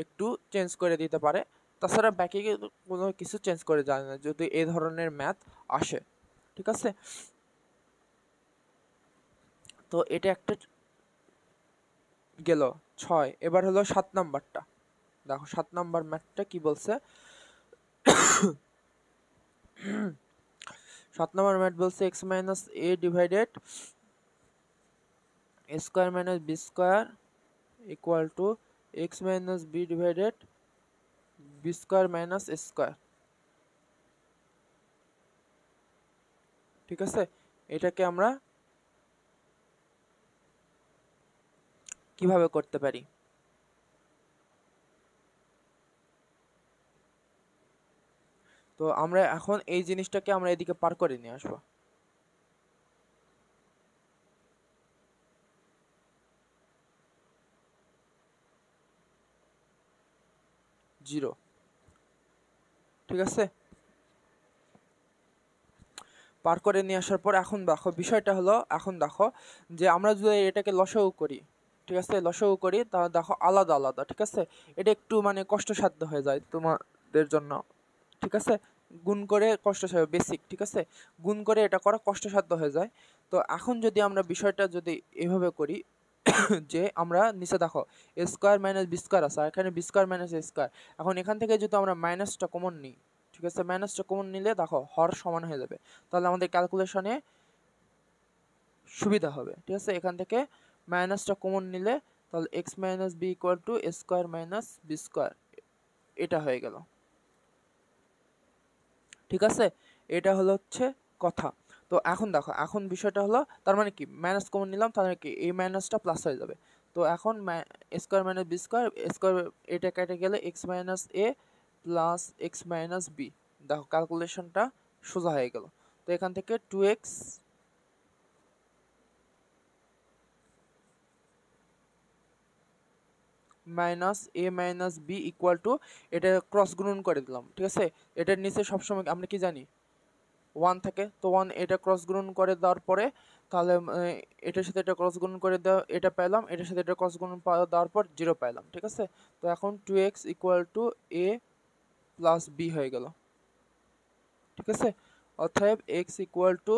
একটু চেঞ্জ করে দিতে পারে, তাছাড়া বাকি কোনো কিছু চেঞ্জ করে যায় না যদি এই ধরনের ম্যাথ আসে, ঠিক আছে। তো এটা একটা গেল 6। এবার হলো 7 নাম্বারটা, দেখো 7 নাম্বার ম্যাথটা কি বলছে। 7 নাম্বার ম্যাথ বলছে x minus a divided a square minus b square equal to x minus b divided b square minus a square, ঠিক আছে। এটাকে আমরা কিভাবে করতে পারি? তো আমরা এখন এই জিনিসটাকে আমরা এদিকে পার করে নিয়ে আসবো। জিরো, ঠিক আছে। পার করে নিয়ে আসার পর এখন দেখো বিষয়টা হলো, এখন দেখো যে আমরা যদি এটাকে লসাগু করি, ঠিক আছে, লসাগু করি তাহলে দেখো আলাদা আলাদা, ঠিক আছে। এটা একটু মানে কষ্টসাধ্য হয়ে যায় তোমাদের জন্য, ঠিক আছে। গুণ করে কষ্টসাধ্য বেসিক, ঠিক আছে, গুণ করে এটা করা কষ্টসাধ্য হয়ে যায়। তো এখন যদি আমরা বিষয়টা যদি এভাবে করি যে আমরা নিচে দেখো এ স্কোয়ার মাইনাস বি স্কোয়ার আছে, আর এখানে b square minus a square. এখন এখান থেকে যদি আমরা মাইনাসটা কমন নিই, ঠিক আছে, মাইনাসটা কমন নিলে দেখো হর সমান হয়ে যাবে, তাহলে আমাদের ক্যালকুলেশনে সুবিধা হবে, ঠিক আছে। এখান থেকে মাইনাসটা কমন নিলে তাহলে x minus b equal to a square minus b square, এটা হয়ে গেল, ঠিক আছে। এটা হলো হচ্ছে কথা। তো এখন দেখো এখন বিষয়টা হলো তার মানে কি মাইনাস কমন নিলাম, তার মানে কি এই মাইনাসটা প্লাস হয়ে যাবে। তো এখন square minus b square, square এটা কেটে গেলে x minus a plus x minus b, দেখো ক্যালকুলেশনটা সোজা হয়ে গেল। তো এখান থেকে 2x minus A minus b equal to, এটা ক্রস গুণন করে দিলাম, ঠিক আছে। এটার নিচে সবসময় আমরা কি জানি 1 থাকে, তো 1 এটা ক্রস গুণন করে দেওয়ার পরে তাহলে এটার সাথে এটা ক্রস গুণন করে দেওয়া এটা পেলাম, এটার সাথে এটা ক্রস গুণন দেওয়ার পর 0 পেলাম, ঠিক আছে। তো এখন 2x equal to a plus b হয়ে গেল, ঠিক আছে। অতএব x equal to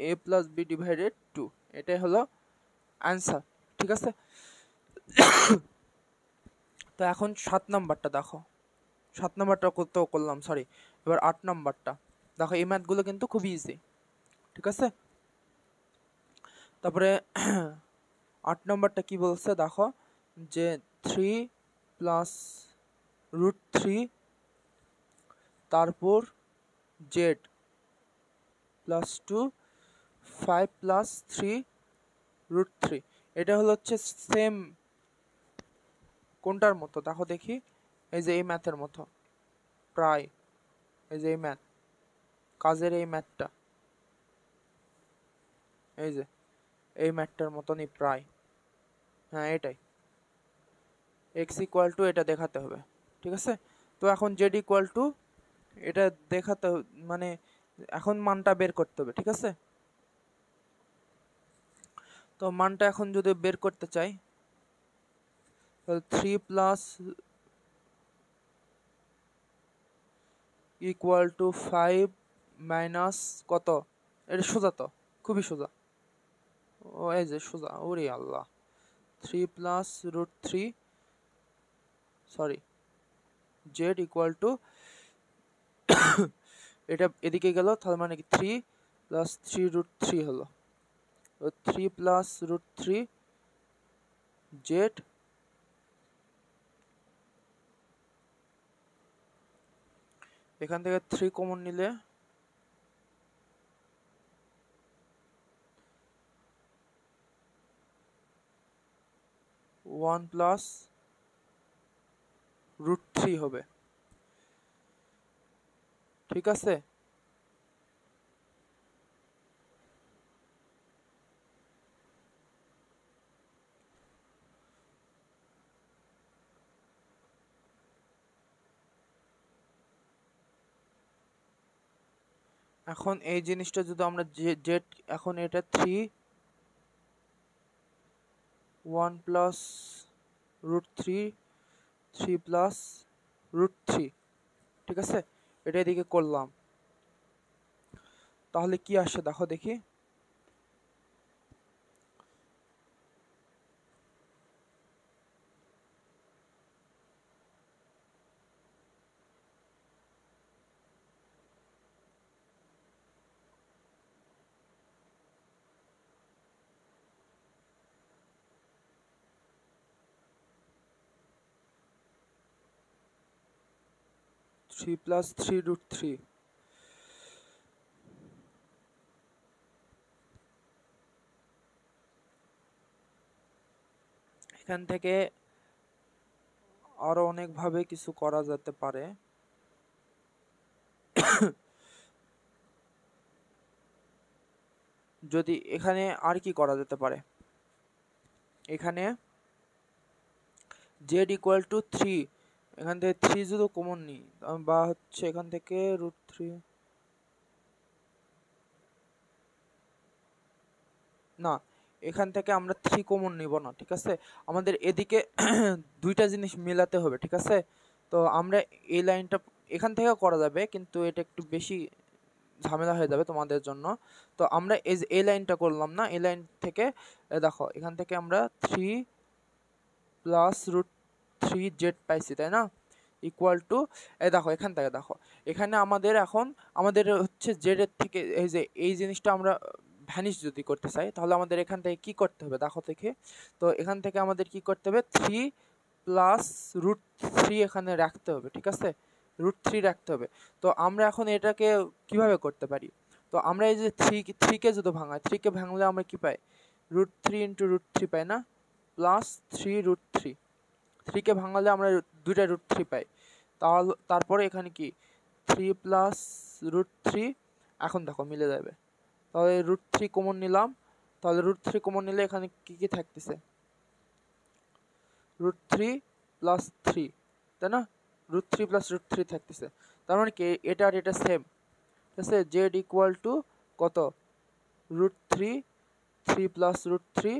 a plus b divided 2, এটাই হলো অ্যান্সার, ঠিক আছে। তো এখন 7 নাম্বারটা দেখো, 7 নাম্বারটা করতেও করলাম, সরি। এবার 8 নাম্বারটা দেখো, এই ম্যাথগুলো কিন্তু খুবই ইজি, ঠিক আছে। তারপরে 8 নম্বরটা কি বলছে দেখো, যে 3 প্লাস রুট 3 তারপর জেড প্লাস 2 5 প্লাস 3 রুট 3, এটা হলো হচ্ছে সেম কোনটার মতো দেখো দেখি, এই যে এই ম্যাথের মতো প্রায়, এই যে এই ম্যাথ, কাজের এই ম্যাথটা, এই যে এই ম্যাথটার মতনই প্রায়, হ্যাঁ এটাই। এক্স ইকুয়াল টু এটা দেখাতে হবে, ঠিক আছে। তো এখন জেড ইকুয়াল টু এটা দেখাতে মানে এখন মানটা বের করতে হবে, ঠিক আছে। তো মানটা এখন যদি বের করতে চাই তাহলে 3 প্লাস ইকুয়াল টু 5 মাইনাস কত, এটা সোজা তো, খুবই সোজা, ও এই যে সোজা, ওরে Allah, 3 plus root three, sorry, z equal to এটা এদিকে গেল, তাহলে মানে কি 3 প্লাস 3 রুট থ্রি হলো, তো 3 প্লাস রুট থ্রি জেড, এখান থেকে 3 কমন নিলে 1 প্লাস রুট থ্রি হবে, ঠিক আছে। এখন এই জিনিসটা যদি আমরা জেড, এখন এটা 3 1 plus root three, 3 plus root three, ঠিক আছে, এটা এদিকে করলাম, তাহলে কি আসে দেখো দেখি, three plus three root three, এখান থেকে আরো অনেকভাবে কিছু করা যেতে পারে। যদি এখানে আর কি করা যেতে পারে, এখানে জেড ইকুয়াল টু থ্রি, এখান থেকে থ্রি যদি কমন নিই, বা হচ্ছে এখান থেকে রুট থ্রি, না এখান থেকে আমরা থ্রি কমন নিব না, ঠিক আছে, আমাদের এদিকে দুইটা জিনিস মেলাতে হবে, ঠিক আছে। তো আমরা এই লাইনটা এখান থেকে করা যাবে, কিন্তু এটা একটু বেশি ঝামেলা হয়ে যাবে তোমাদের জন্য। তো আমরা এই লাইনটা করলাম না, এই লাইন থেকে দেখো এখান থেকে আমরা three plus root three z পাইছি, তাই না, ইকুয়াল টু, দেখো এখান থেকে দেখো, এখানে আমাদের এখন আমাদের হচ্ছে জেড এর থেকে এই যে এই জিনিসটা আমরা ভ্যানিশ যদি করতে চাই, তাহলে আমাদের এখান থেকে কি করতে হবে দেখো থেকে, তো এখান থেকে আমাদের কি করতে হবে, থ্রি প্লাস রুট থ্রি এখানে রাখতে হবে, ঠিক আছে, রুট থ্রি রাখতে হবে। তো আমরা এখন এটাকে কিভাবে করতে পারি, তো আমরা এই যে থ্রিকে যদি ভাঙাই, থ্রিকে ভাঙলে আমরা কি পাই, root three into root three পাই না, প্লাস থ্রি রুট থ্রি, থ্রিকে ভাঙালে আমরা দুইটা রুট থ্রি পাই, তারপরে এখানে কি থ্রি প্লাস রুট থ্রি, এখন দেখো মিলে যাবে, তাহলে রুট থ্রি কমন নিলাম, তাহলে রুট থ্রি কমন নিলে এখানে কি কি থাকতেছে, রুট থ্রি প্লাস থ্রি, তাই না, root three plus root three থাকতেছে, তার মানে কি এটা আর এটা সেম, ঠিক আছে, জেড ইকুয়াল টু কত, root three, three plus root three,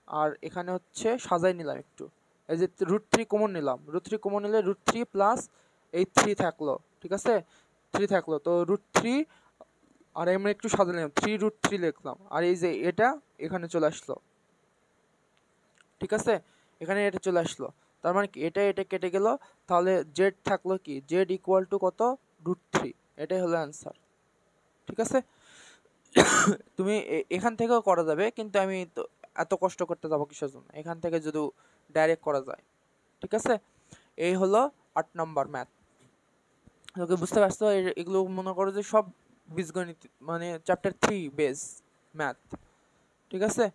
আর এখানে হচ্ছে সাজাই নিলাম একটু, এই যে রুট থ্রি কমন নিলাম, রুট থ্রি কমন নিলে রুট থ্রি প্লাস এই থ্রি থাকলো, ঠিক আছে, থ্রি থাকলো, তো রুট থ্রি, আর আমরা একটু সাজা নিলাম, থ্রি রুট থ্রি লিখলাম, আর এই যে এটা এখানে চলে আসলো, ঠিক আছে, এখানে এটা চলে আসলো, তার মানে কি এটা কেটে গেল, তাহলে জেড থাকলো কি, জেড ইকুয়াল টু কত, রুট থ্রি, এটাই হলো অ্যান্সার, ঠিক আছে। তুমি এখান থেকেও করা যাবে, কিন্তু আমি তো এত কষ্ট করতে যাবো কিসের জন্য, এখান থেকে যদি ডাইরেক্ট করা যায়, ঠিক আছে। এই হলো 8 নম্বর ম্যাথ, ওকে বুঝতে পারছো, এগুলো মনে করো যে সব বীজগণিত, মানে চ্যাপ্টার 3 বেস ম্যাথ, ঠিক আছে,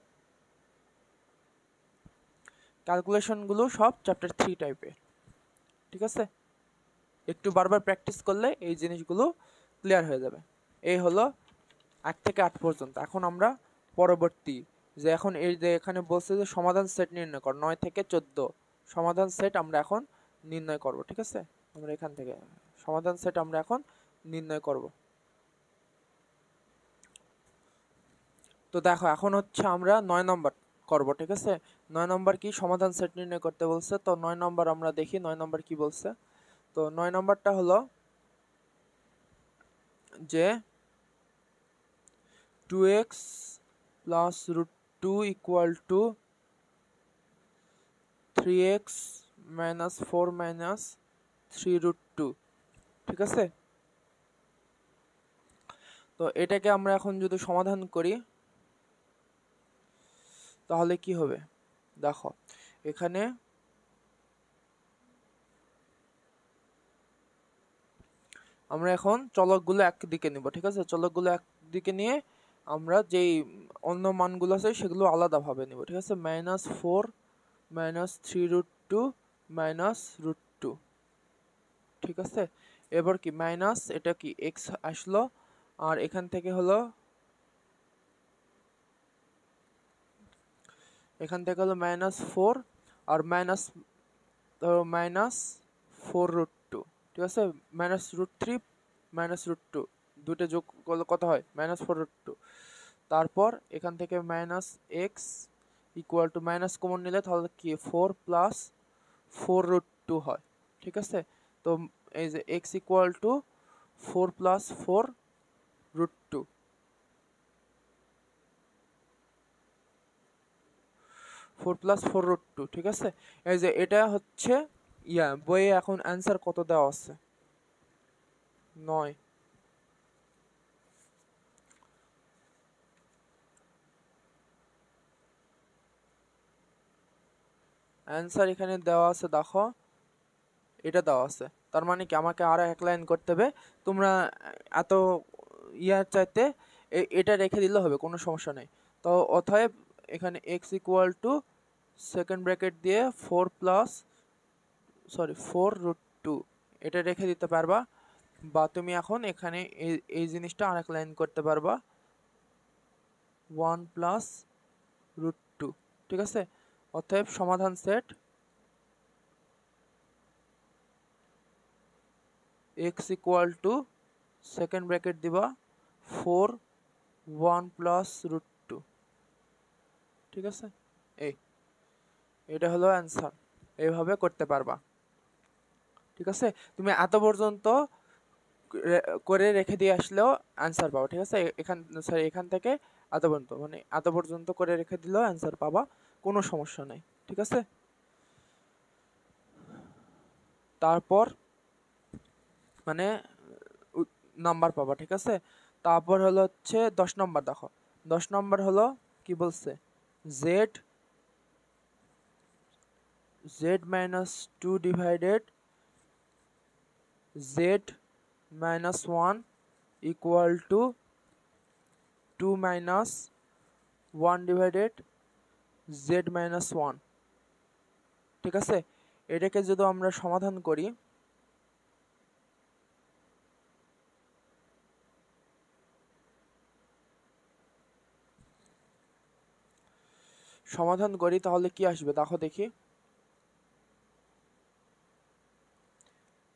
ক্যালকুলেশনগুলো সব চ্যাপ্টার 3 টাইপের, ঠিক আছে, একটু বারবার প্র্যাকটিস করলে এই জিনিসগুলো ক্লিয়ার হয়ে যাবে। এই হলো 1 থেকে 8 পর্যন্ত। এখন আমরা পরবর্তী, যে এখন এই যে এখানে বলছে যে সমাধান সেট নির্ণয় কর, 9 থেকে 14 সমাধান সেট আমরা এখন নির্ণয় করব, ঠিক আছে, আমরা এখান থেকে সমাধান সেট আমরা এখন নির্ণয় করব। তো দেখো এখন হচ্ছে আমরা 9 নম্বর করব, ঠিক আছে, 9 নম্বর কি, সমাধান সেট নির্ণয় করতে বলছে, তো 9 নম্বর আমরা দেখি 9 নম্বর কি বলছে। তো 9 নম্বরটা হলো যে 2x plus root 2 equal to 3x minus 4 minus 3 root 2, ঠিক আছে। তো এটাকে আমরা এখন যদি সমাধান করি তাহলে কি হবে দেখো, এখানে আমরা এখন চলকগুলো একদিকে নিব, ঠিক আছে। চলকগুলো একদিকে নিয়ে আমরা যেই অন্য মানগুলো আছে সেগুলো আলাদাভাবে নিব, ঠিক আছে। -4 -3 রুট 2 রুট 2, ঠিক আছে। এবার কি মাইনাস, এটা কি x আসলো, আর এখান থেকে হলো -4 আর -4 রুট 2, ঠিক আছে। -√3 -√2 দুটো যোগ করলে কত হয় -4 রুট 2। তারপর এখান থেকে -x equal to minus common নিলে তাহলে কি 4 প্লাস 4 রুট 2 হয়, ঠিক আছে। তো এই যে x equal to 4 plus 4 root 2, 4 plus 4 root 2, ঠিক আছে। এই যে এটা হচ্ছে বইয়ে এখন অ্যান্সার কত দেওয়া আছে 9। অ্যান্সার এখানে দেওয়া আছে, দেখো এটা দেওয়া আছে। তার মানে কি আমাকে আরো এক লাইন করতে হবে। তোমরা এত চাইতে এটা রেখে দিলে হবে, কোনো সমস্যা নেই। তো অতএব এখানে x equal two second bracket দিয়ে 4 রুট 2 এটা রেখে দিতে পারবা, বা তুমি এখন এখানে এই জিনিসটা আরেক লাইন করতে পারবা 1 প্লাস রুট 2, ঠিক আছে। অতএব সমাধান set x equal two second bracket দিবা 4 1 প্লাস রুট 2, ঠিক আছে। এটা হলো অ্যান্সার, এইভাবে করতে পারবা, ঠিক আছে। তুমি এত পর্যন্ত করে রেখে দিয়ে আসলেও অ্যান্সার পাবো, ঠিক আছে। এখান থেকে এত পর্যন্ত, মানে এত পর্যন্ত করে রেখে দিলেও অ্যান্সার পাবা, কোনো সমস্যা নাই, ঠিক আছে। তারপর মানে নাম্বার পাবা, ঠিক আছে। তারপর হলো হচ্ছে 10 নম্বর, দেখো 10 নম্বর হলো কি বলছে, z minus 2 divided z minus 1 equal to 2 minus 1 divided z minus 1, ঠিক আছে। এটাকে যদি আমরা সমাধান করি তাহলে কি আসবে দেখো দেখি,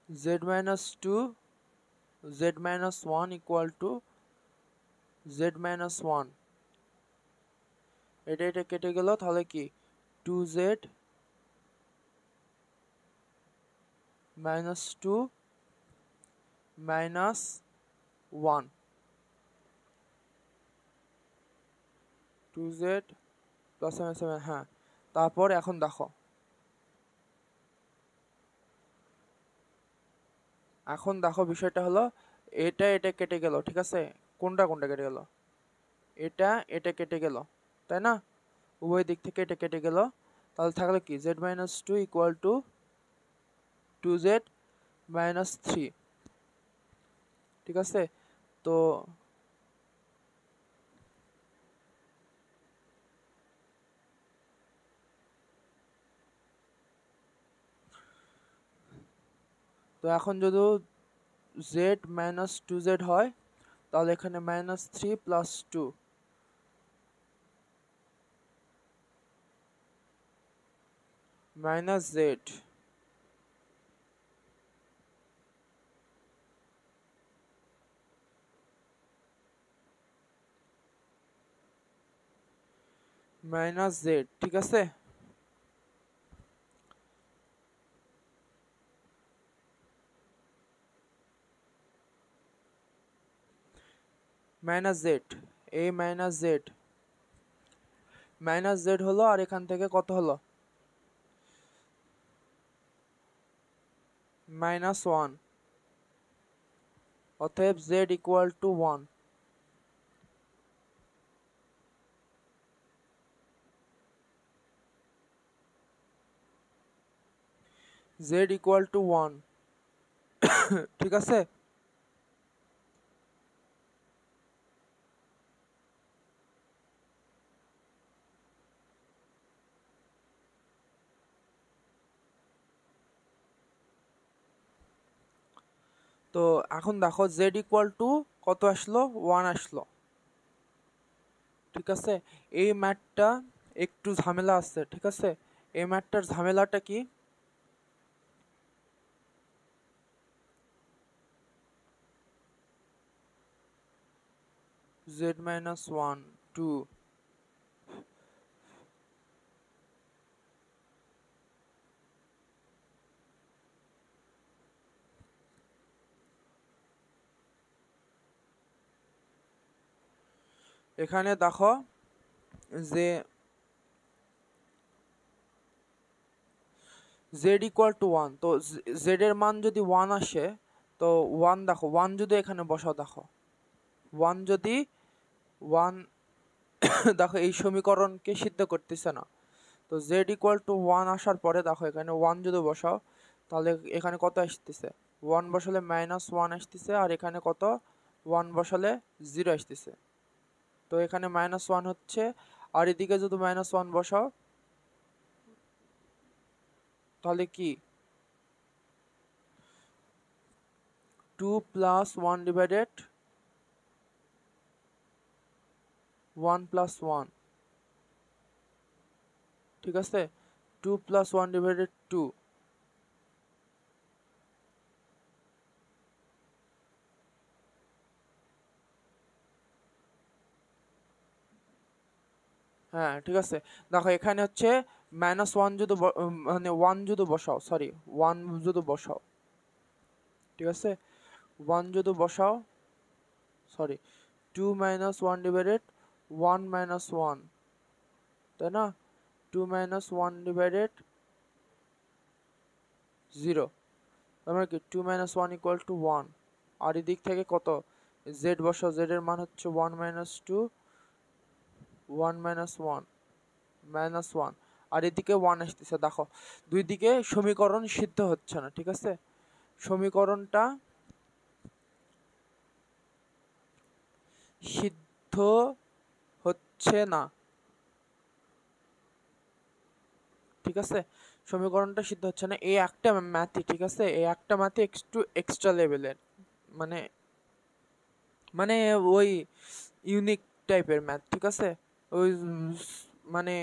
z minus 2 z minus 1 equal to z minus 1, এটা কেটে গেল, তাহলে কি 2z minus 2 minus 1, 2z plus 7, হ্যাঁ। তারপর এখন দেখো, বিষয়টা হলো এটা কেটে গেল, ঠিক আছে। কোনটা কেটে গেল, এটা কেটে গেল, তাই না। উভয় দিক থেকে এটা কেটে গেল, তাহলে থাকলে কি z minus 2 equal to 2z minus 3, ঠিক আছে। তো এখন যদি z minus 2z হয় তাহলে এখানে -3 plus 2 minus z minus z, ঠিক আছে। মাইনাস জেড, এ মাইনাস জেড, মাইনাস জেড হলো, আর এখান থেকে কত হলো -1, অতএব Z equal to 1। Z equal to 1, ঠিক আছে। তো এখন দেখো জেড ইকুয়াল টু কত আসলো, 1 আসলো, ঠিক আছে। এই ম্যাথটা একটু ঝামেলা আছে, ঠিক আছে। এই ম্যাথটার ঝামেলাটা কি, জেড মাইনাস 1 2, এখানে দেখো যে জেড ইকুয়াল টু 1, তো জেড এর মান যদি 1 আসে, তো 1 দেখো 1 যদি এখানে বসাও, দেখো 1 যদি 1 দেখো এই সমীকরণকে সিদ্ধ করতেছে না। তো জেড ইকুয়াল টু 1 আসার পরে দেখো এখানে 1 যদি বসাও, তাহলে এখানে কত আসতেছে, 1 বসালে -1 আসতেছে, আর এখানে কত 1 বসালে 0 আসতেছে। তো এখানে -1 হচ্ছে, আর এদিকে যদি -1 বসাও তাহলে কি 2 প্লাস 1 ডিভাইডেড 1 প্লাস 1, ঠিক আছে। 2 প্লাস 1 ডিভাইডেড 2, হ্যাঁ ঠিক আছে। দেখো এখানে হচ্ছে -1 যদি মানে 1 যদি বসাও, সরি 1 যদি বসাও, ঠিক আছে, 1 যদি বসাও, সরি 2 মাইনাস 1 ডিভাইডেড 1 মাইনাস 1, তাই না, 2 মাইনাস 1 ডিভাইডেড 0, তার কি 2 মাইনাস 1 ইকুয়াল টু 1। আর এদিক থেকে কত জেড বসাও, জেড এর মান হচ্ছে 1 মাইনাস 2, 1 মাইনাস 1 মাইনাস 1, আর এদিকে 1 আসতেছে। দেখো দুই দিকে সমীকরণ সিদ্ধ হচ্ছে না, ঠিক আছে, সমীকরণটা সিদ্ধ হচ্ছে না, ঠিক আছে, সমীকরণটা সিদ্ধ হচ্ছে না। এই একটা ম্যাথই, ঠিক আছে, এই একটা ম্যাথই একটু এক্সট্রা লেভেলের, মানে মানে ওই ইউনিক টাইপের ম্যাথ, ঠিক আছে, ওই মানে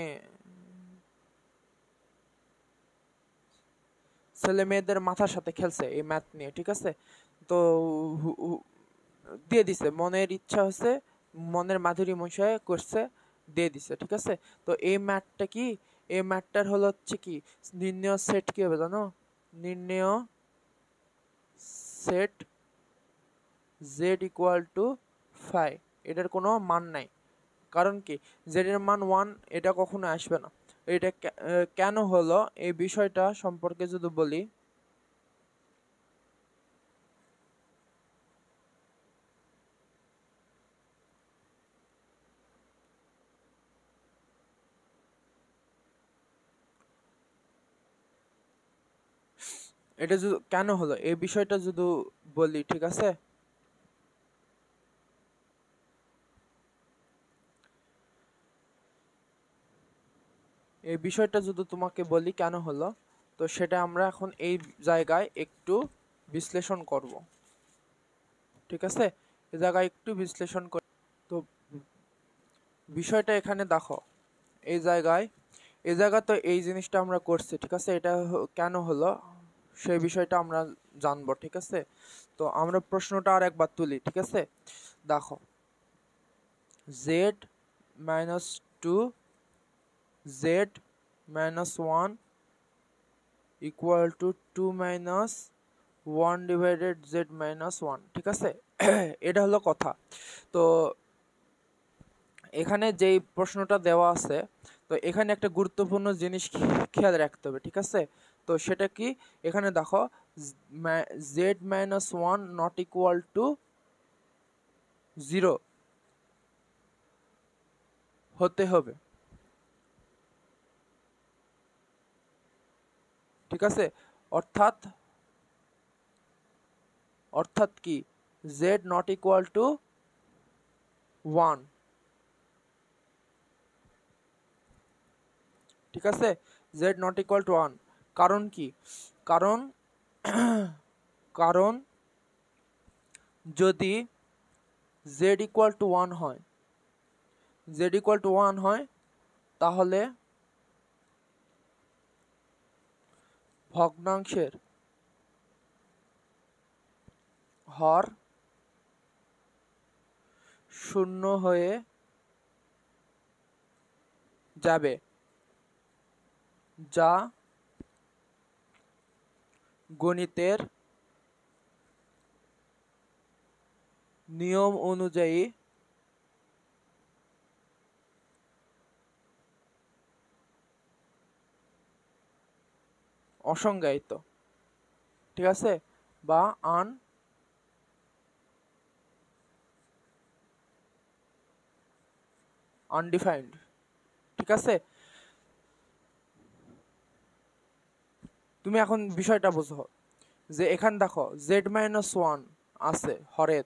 ছেলে মেয়েদের মাথার সাথে খেলছে এই ম্যাথ নিয়ে, ঠিক আছে। তো দিয়ে দিছে, মনের ইচ্ছা হচ্ছে, মনের মাধুরী মশাই করছে, দিয়ে দিছে, ঠিক আছে। তো এই ম্যাথটা কি, এই ম্যাথটার হলো হচ্ছে কি, নির্ণয় সেট কি হবে জানো, নির্ণয় সেট জেড ইকুয়াল টু 5, এটার কোনো মান নাই, কারণ কি জেড এর মান 1, এটা কখনো আসবে না। এটা কেন হলো এই বিষয়টা সম্পর্কে যদি বলি, এটা যদি কেন হলো এই বিষয়টা যদি বলি, ঠিক আছে, এই বিষয়টা যদি তোমাকে বলি কেন হলো, তো সেটা আমরা এখন এই জায়গায় একটু বিশ্লেষণ করব, ঠিক আছে, এই জায়গায় একটু বিশ্লেষণ করি। তো বিষয়টা এখানে দেখো, এই জায়গায় তো এই জিনিসটা আমরা করছি, ঠিক আছে, এটা কেন হলো সেই বিষয়টা আমরা জানবো, ঠিক আছে। তো আমরা প্রশ্নটা আর একবার তুলি, ঠিক আছে। দেখো Z minus 2 Z minus 1 equal to 2 minus 1 divided Z minus 1, ঠিক আছে? এটা হলো কথা। তো এখানে যেই প্রশ্নটা দেওয়া আছে, তো এখানে একটা গুরুত্বপূর্ণ জিনিস খেয়াল রাখতে হবে, ঠিক আছে? তো সেটা কি, এখানে দেখো Z minus 1 not equal to 0 হতে হবে, ঠিক আছে? অর্থাৎ অর্থাৎ কি, জেড নট ইকুয়াল টু 1, ঠিক আছে? জেড নট ইকুয়াল টু 1, কারণ কি, কারণ কারণ যদি জেড ইকুয়াল টু 1 হয়, জেড ইকুয়াল টু 1 হয়, তাহলে ভগ্নাংশের হর শূন্য হয়ে যাবে, যা গণিতের নিয়ম অনুযায়ী অসংজ্ঞায়িত, ঠিক আছে? বা আনডিফাইন্ড, ঠিক আছে? তুমি এখন বিষয়টা বুঝো, যে এখানে দেখো জেড মাইনাস 1 আছে হরে,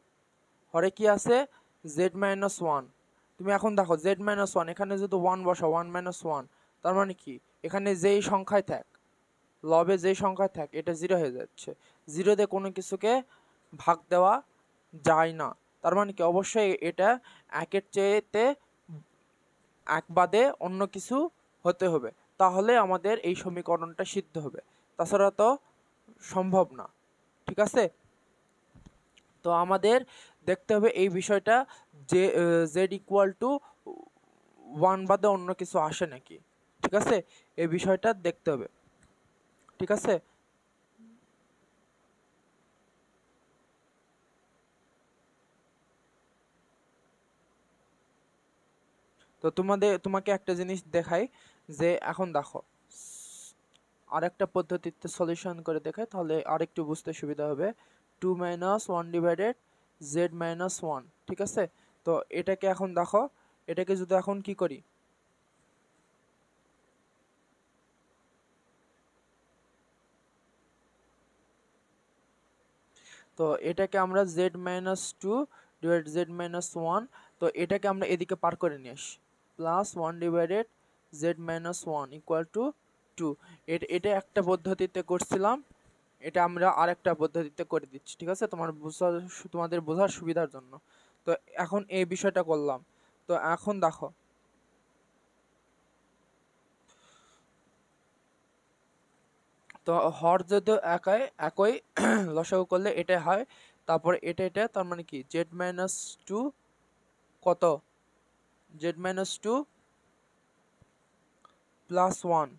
হরে কি আছে, জেড মাইনাস 1। তুমি এখন দেখো জেড মাইনাস 1, এখানে যদি 1 বসা, 1 মাইনাস 1, তার মানে কি, এখানে যেই সংখ্যায় থাক, লবে যেই সংখ্যায় থাক, এটা 0 হয়ে যাচ্ছে। 0 দিয়ে কোনো কিছুকে ভাগ দেওয়া যায় না, তার মানে কি, অবশ্যই এটা একের চেয়েতে এক বাদে অন্য কিছু হতে হবে, তাহলে আমাদের এই সমীকরণটা সিদ্ধ হবে, তাছাড়া তো সম্ভব না, ঠিক আছে? তো আমাদের দেখতে হবে এই বিষয়টা, যে জেড ইকুয়াল টু 1 বাদে অন্য কিছু আসে নাকি, ঠিক আছে? এই বিষয়টা দেখতে হবে, ঠিক আছে? তো তোমাকে একটা জিনিস দেখাই, যে এখন দেখো আরেকটা পদ্ধতিতে সলিউশন করে দেখাই, তাহলে আরেকটু বুঝতে সুবিধা হবে। 2 মাইনাস 1 ডিভাইডেড জেড মাইনাস 1, ঠিক আছে? তো এটাকে এখন দেখো, এটাকে যদি এখন কি করি, তো এটাকে আমরা Z minus 2 divide Z minus 1, তো এটাকে আমরা এদিকে পার করে নিয়ে আসি, plus 1 divided Z minus 1 equal to 2। এটা একটা পদ্ধতিতে করছিলাম, এটা আমরা আরেকটা পদ্ধতিতে করে দিচ্ছি, ঠিক আছে? তোমাদের বোঝার সুবিধার জন্য। তো এখন এই বিষয়টা করলাম, তো এখন দেখো, তো হর যদি একই লসাগু করলে এটা হয়, তারপর এটা, তার মানে কি, জেড মাইনাস 2 কত, জেড মাইনাস 2 প্লাস 1,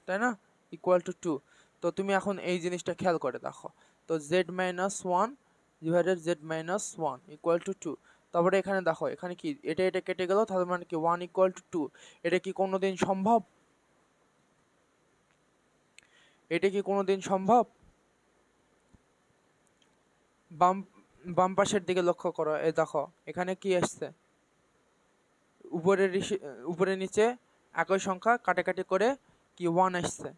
তাই না, ইকুয়াল টু 2। তো তুমি এখন এই জিনিসটা খেয়াল করে দেখো, তো z minus 1 divided Z minus 1 equal to 2, তারপরে এখানে দেখো, এখানে কি, এটা কেটে গেল, তাহলে মানে কি 1 ইকুয়াল টু 2। এটা কি কোনোদিন সম্ভব, এটা কি কোনোদিন সম্ভব? বাম বাম পাশের দিকে লক্ষ্য করো, এই দেখো এখানে কি আসছে, উপরে নিচে একই সংখ্যা কাটাকাটি করে কি 1 আসছে,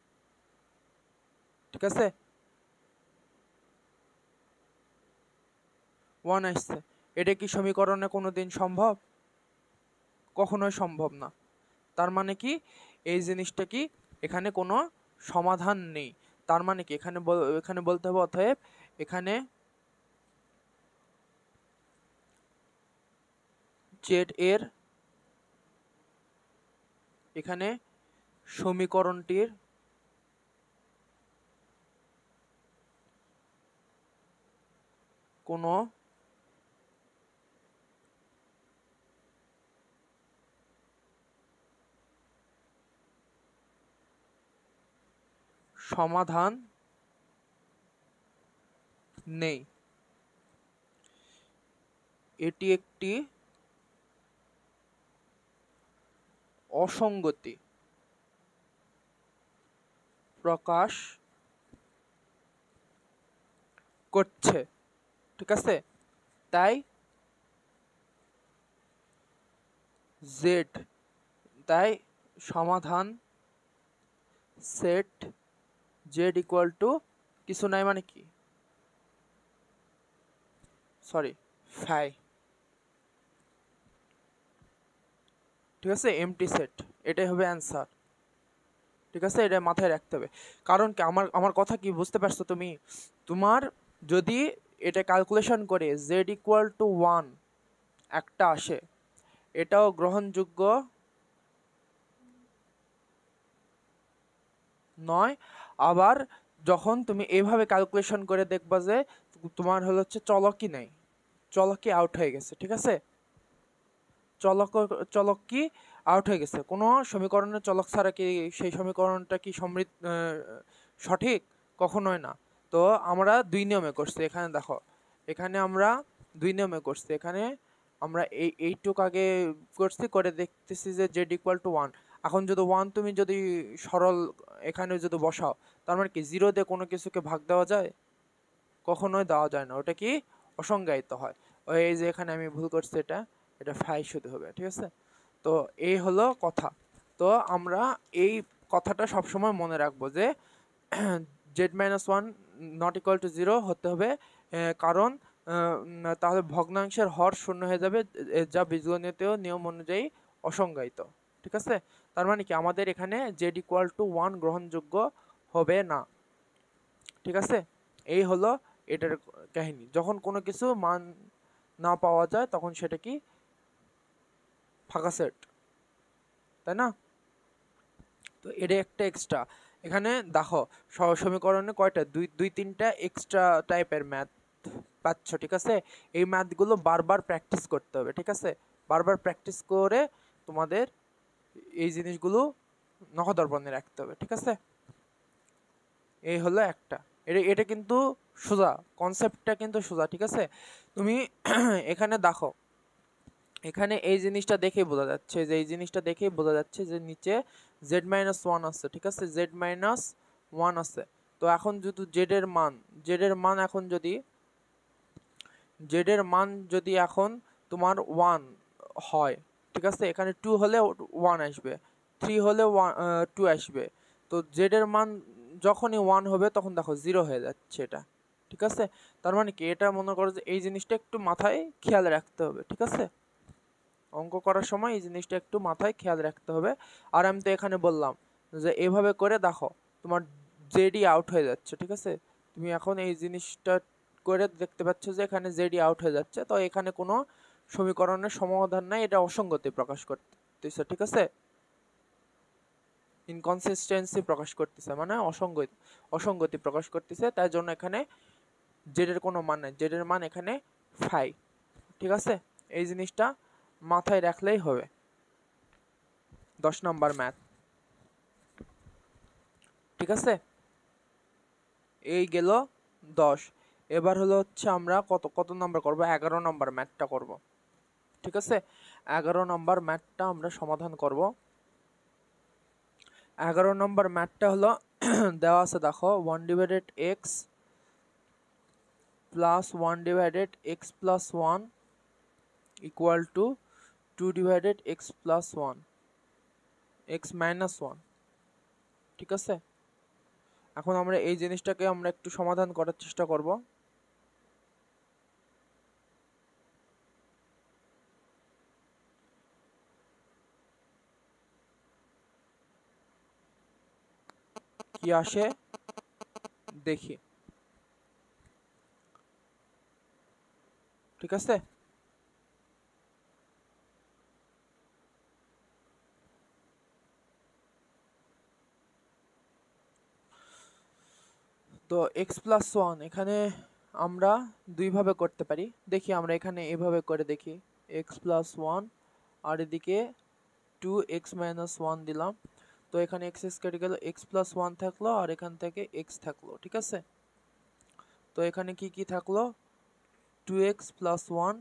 ঠিক আছে? 1 আসছে, এটা কি সমীকরণে কোনোদিন সম্ভব? কখনোই সম্ভব না। তার মানে কি, এই জিনিসটা কি, এখানে কোনো সমাধান নেই। তার মানে কি, এখানে বলতে হবে, অতএব এখানে জেড এর, এখানে সমীকরণটির কোনো সমাধান নেই। এটি একটি অসঙ্গতি প্রকাশ করছে, ঠিক আছে? তাই জেড, তাই সমাধান সেট জেড ইকুয়াল টু কিছু নাই মানে কি, সরি ফাই, ঠিক আছে, এমটি সেট, এটাই হবে অ্যান্সার। ঠিক আছে, এটা মাথায় রাখতে হবে। কারণ কি, আমার আমার কথা কি বুঝতে পারছো তুমি? তোমার যদি এটা ক্যালকুলেশন করে জেড ইকুয়াল টু 1 একটা আসে, এটাও গ্রহণযোগ্য নয়। আবার যখন তুমি এইভাবে ক্যালকুলেশন করে দেখবা যে তোমার হচ্ছে চলকই নেই, চলকই আউট হয়ে গেছে, ঠিক আছে, চলক চলক কি আউট হয়ে গেছে, কোনো সমীকরণের চলক ছাড়া কি সেই সমীকরণটা কি সঠিক? কখনোই না। তো আমরা দুই নিয়মে করছি, এখানে দেখো, এখানে আমরা দুই নিয়মে করছি। এখানে আমরা এইটুক আগে করছি, করে দেখতেছি যে জেড ইকুয়াল টু 1। এখন যদি 1 তুমি যদি সরল এখানে যদি বসাও, তার মানে কি 0 দিয়ে কোনো কিছুকে ভাগ দেওয়া যায়? কখনোই দেওয়া যায় না, ওটা কি অসংজ্ঞায়িত হয়। এই যে এখানে আমি ভুল করছি, এটা এটা ফাই শুধু হবে, ঠিক আছে? তো এই হলো কথা। তো আমরা এই কথাটা সবসময় মনে রাখবো যে Z minus 1 not equal to 0 হতে হবে, কারণ তাহলে ভগ্নাংশের হর শূন্য হয়ে যাবে, যা বীজগণিত নিয়ম অনুযায়ী অসংজ্ঞায়িত, ঠিক আছে? তার মানে কি আমাদের এখানে জেড ইকুয়াল টু 1 গ্রহণযোগ্য হবে না, ঠিক আছে? এই হলো এটার কাহিনী। যখন কোনো কিছু মান না পাওয়া যায় তখন সেটা কি ফাঁকা সেট, তাই না? তো এটা একটা এক্সট্রা। এখানে দেখো সমীকরণে কয়টা, দুই তিনটা এক্সট্রা টাইপের ম্যাথ পাচ্ছ, ঠিক আছে? এই ম্যাথগুলো বারবার প্র্যাকটিস করতে হবে, ঠিক আছে? বারবার প্র্যাকটিস করে তোমাদের এই জিনিসগুলো নখদর্পণে রাখতে হবে, ঠিক আছে? এই হলো একটা। এটা কিন্তু সোজা, কনসেপ্টটা কিন্তু সোজা, ঠিক আছে? তুমি এখানে দেখো, এখানে এই জিনিসটা দেখেই বোঝা যাচ্ছে, যে এই জিনিসটা দেখেই বোঝা যাচ্ছে যে নিচে জেড মাইনাস 1 আছে, ঠিক আছে, জেড মাইনাস 1 আছে। তো এখন যদি জেড এর মান এখন যদি এখন তোমার 1 হয়, ঠিক আছে, এখানে 2 হলে 1 আসবে, 3 হলে 2 আসবে। তো জেড এর মান যখনই 1 হবে তখন দেখো 0 হয়ে যাচ্ছে এটা, ঠিক আছে? তার মানে কি, এটা মনে করো যে এই জিনিসটা একটু মাথায় খেয়াল রাখতে হবে, ঠিক আছে? অঙ্ক করার সময় এই জিনিসটা একটু মাথায় খেয়াল রাখতে হবে। আর আমি তো এখানে বললাম যে এভাবে করে দেখো তোমার জেডি আউট হয়ে যাচ্ছে, ঠিক আছে? তুমি এখন এই জিনিসটা করে দেখতে পাচ্ছ যে এখানে জেডি আউট হয়ে যাচ্ছে, তো এখানে কোনো সমীকরণের সমাধান নাই, এটা অসঙ্গতি প্রকাশ করতেছে, ঠিক আছে? ইনকনসিস্টেন্সি প্রকাশ করতেছে, মানে অসঙ্গতি প্রকাশ করতেছে, তাই জন্য এখানে জেড এর কোনো মান নাই, জেড এর মান এখানে ফাই, ঠিক আছে? এই জিনিসটা মাথায় রাখলেই হবে। 10 নম্বর ম্যাথ, ঠিক আছে? এই গেল 10। এবার হলো হচ্ছে আমরা কত কত নাম্বার করব, 11 নম্বর ম্যাথটা করব, ঠিক আছে? 11 নম্বর ম্যাথটা আমরা সমাধান করব। 11 নম্বর ম্যাথটা হলো দেওয়া আছে, দেখো 1 divided x plus 1 divided x plus 1 equal to 2 divided x plus 1 x minus 1, ঠিক আছে? এখন আমরা এই জিনিসটাকে আমরা একটু সমাধান করার চেষ্টা করব। কি আসে দেখি, ঠিক আছে? তো এক্স প্লাস 1 এখানে আমরা দুইভাবে করতে পারি, দেখি আমরা এখানে এভাবে করে দেখি, এক্স প্লাস 1 আর এদিকে 2x মাইনাস 1 দিলাম। তো এখানে এক্স কেটে গেল, এক্স প্লাস 1 থাকলো আর এখান থেকে এক্স থাকলো, ঠিক আছে? তো এখানে কি কি থাকলো, 2x plus 1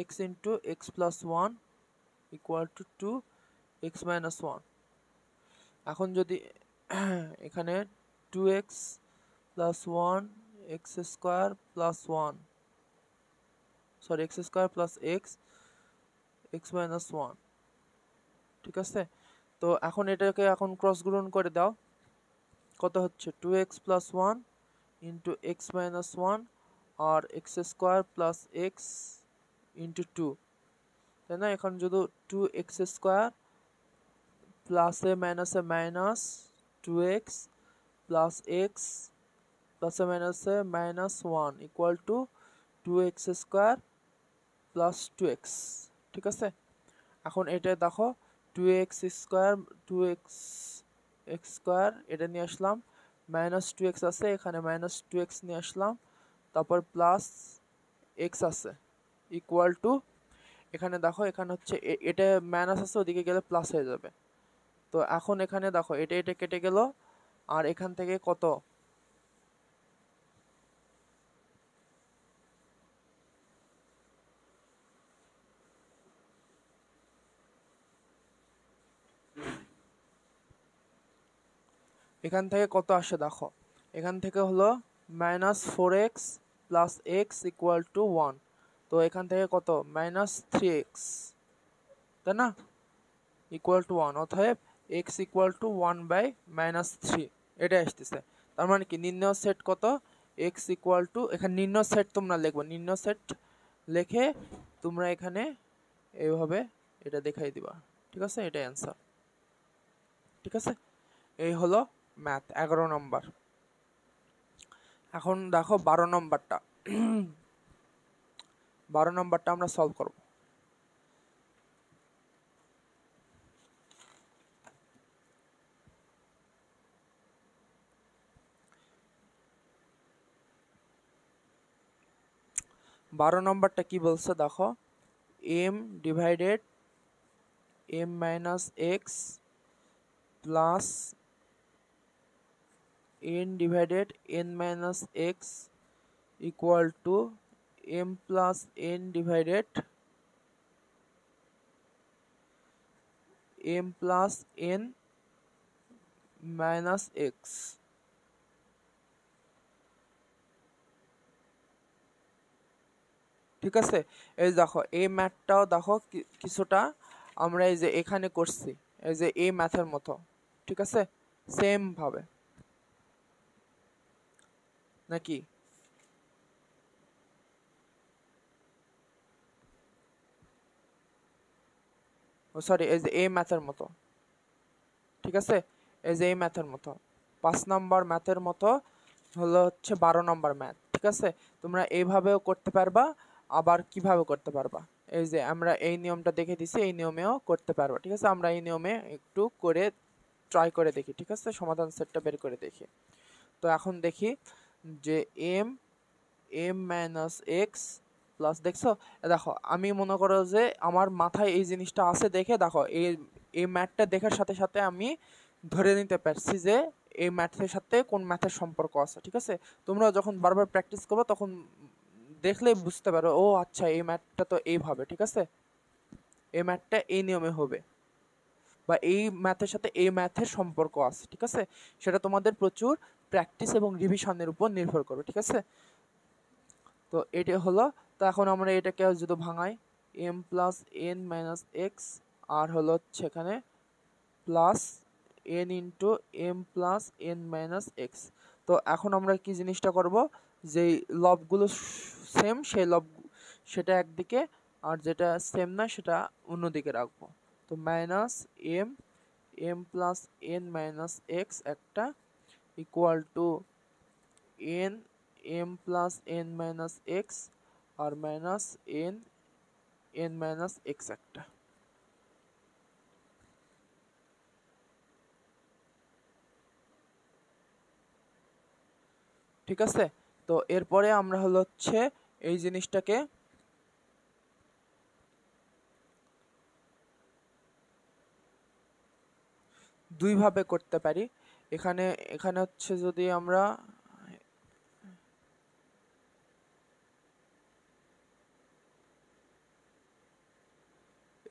x into x plus 1 equal to 2x minus 1। এখন যদি এখানে 2x plus 1 x square plus 1 sorry x square plus x x minus 1, ঠিক আছে। তো এখন এটাকে এখন ক্রস গুণন করে দাও, কত হচ্ছে 2x plus 1 into x minus 1 আর x square plus x into 2, তাই না। এখন যদি 2x square plus a minus 2x plus x plus a minus 1 equal to 2x square plus 2x, ঠিক আছে। এখন এটা দেখো 2x square 2x x square এটা নিয়ে আসলাম, মাইনাস 2x আছে এখানে মাইনাস 2x নিয়ে আসলাম, তারপর প্লাস x আছে ইকুয়াল টু, এখানে দেখো এখানে হচ্ছে এটা মাইনাস আছে ওদিকে গেলে প্লাস হয়ে যাবে। তো এখন এখানে দেখো এটা এটা কেটে গেল, আর এখান থেকে কত এখান থেকে কত আসে দেখো, এখান থেকে হলো minus 4x plus x equal to 1। তো এখান থেকে কত মাইনাস 3x, তাই না, ইকুয়াল টু 1, অতএব x equal to 1 by minus 3 এটা আসতেছে। তার মানে কি নির্ণয় সেট কত, x ইকুয়াল টু, এখানে নির্ণয় সেট তোমরা লিখবো, নির্ণয় সেট লিখে তোমরা এখানে এইভাবে এটা দেখাই দিবা, ঠিক আছে। এটা অ্যান্সার, ঠিক আছে। এই হলো ম্যাথ 11 নম্বর। এখন দেখো 12 নম্বরটা 12 নম্বরটা আমরা সলভ করব। বারো নম্বরটা কি বলছে দেখো, m divided m minus x plus n divided n minus x equal two m plus n divided m plus n minus x. ঠিক আছে, এই দেখো এই ম্যাথটাও দেখো কিছুটা আমরা এই যে এখানে করছি, এই যে এই ম্যাথের মতো, ঠিক আছে, সেম ভাবে নাকি। ও সরি, এই যে এই ম্যাথের মতো, ঠিক আছে, এই যে এই ম্যাথের মতো 5 নাম্বার ম্যাথের মতো হলো হচ্ছে 12 নম্বর ম্যাথ, ঠিক আছে। তোমরা এইভাবেও করতে পারবা, আবার কিভাবে করতে পারবা, এই যে আমরা এই নিয়মটা দেখে দিছি, এই নিয়মেও করতে পারবা, ঠিক আছে। আমরা এই নিয়মে একটু করে ট্রাই করে দেখি, ঠিক আছে, সমাধান সেটটা বের করে দেখি। তো এখন দেখি যে m মাইনাস এক্স প্লাস, দেখছো, দেখো আমি মনে করো যে আমার মাথায় এই জিনিসটা আছে দেখে দেখো এই ম্যাথটা দেখার সাথে সাথে আমি ধরে নিতে পারছি যে এই ম্যাথের সাথে কোন ম্যাথের সম্পর্ক আছে, ঠিক আছে। তোমরা যখন বারবার প্র্যাকটিস করবে তখন দেখলেই বুঝতে পারো, ও আচ্ছা এই ম্যাথটা তো এইভাবে, ঠিক আছে, এই ম্যাথটা এই নিয়মে হবে, বা এই ম্যাথের সাথে এই ম্যাথের সম্পর্ক আছে, ঠিক আছে। সেটা তোমাদের প্রচুর প্র্যাকটিস এবং রিভিশনের উপর নির্ভর করবে, ঠিক আছে। তো এটা হলো, তো এখন আমরা এটাকে যদি ভাঙাই m plus n minus x আর হলো হচ্ছে এখানে plus n into m plus n minus x. তো এখন আমরা কি জিনিসটা করব, যেই লবগুলো সেম সেই লব সেটা একদিকে, আর যেটা সেম না সেটা অন্যদিকে রাখবো। তো minus m plus n minus x একটা equal to n m plus n minus x আর মাইনাস n মাইনাস এক্স একটা, ঠিক আছে। তো এরপরে আমরা হলো হচ্ছে এই জিনিসটাকে দুই ভাবে করতে পারি। এখানে এখানে হচ্ছে যদি আমরা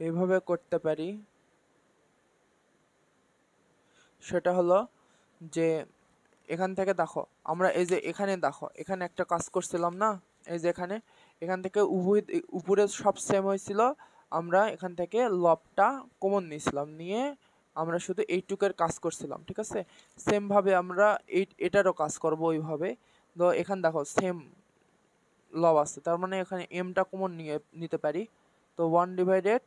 এইভাবে করতে পারি, সেটা হলো যে এখান থেকে দেখো আমরা এই যে এখানে দেখো এখানে একটা কাজ করছিলাম না, এই যে এখান থেকে উপরে সব সেম হয়েছিল, আমরা এখান থেকে লবটা কমন নিয়েছিলাম, নিয়ে আমরা শুধু এইটুকের কাজ করছিলাম, ঠিক আছে। সেম ভাবে আমরা এটারও কাজ করব ওইভাবে। তো এখানে দেখো সেম লব আছে, তার মানে এখানে এমটা কমন নিতে পারি। তো 1 divided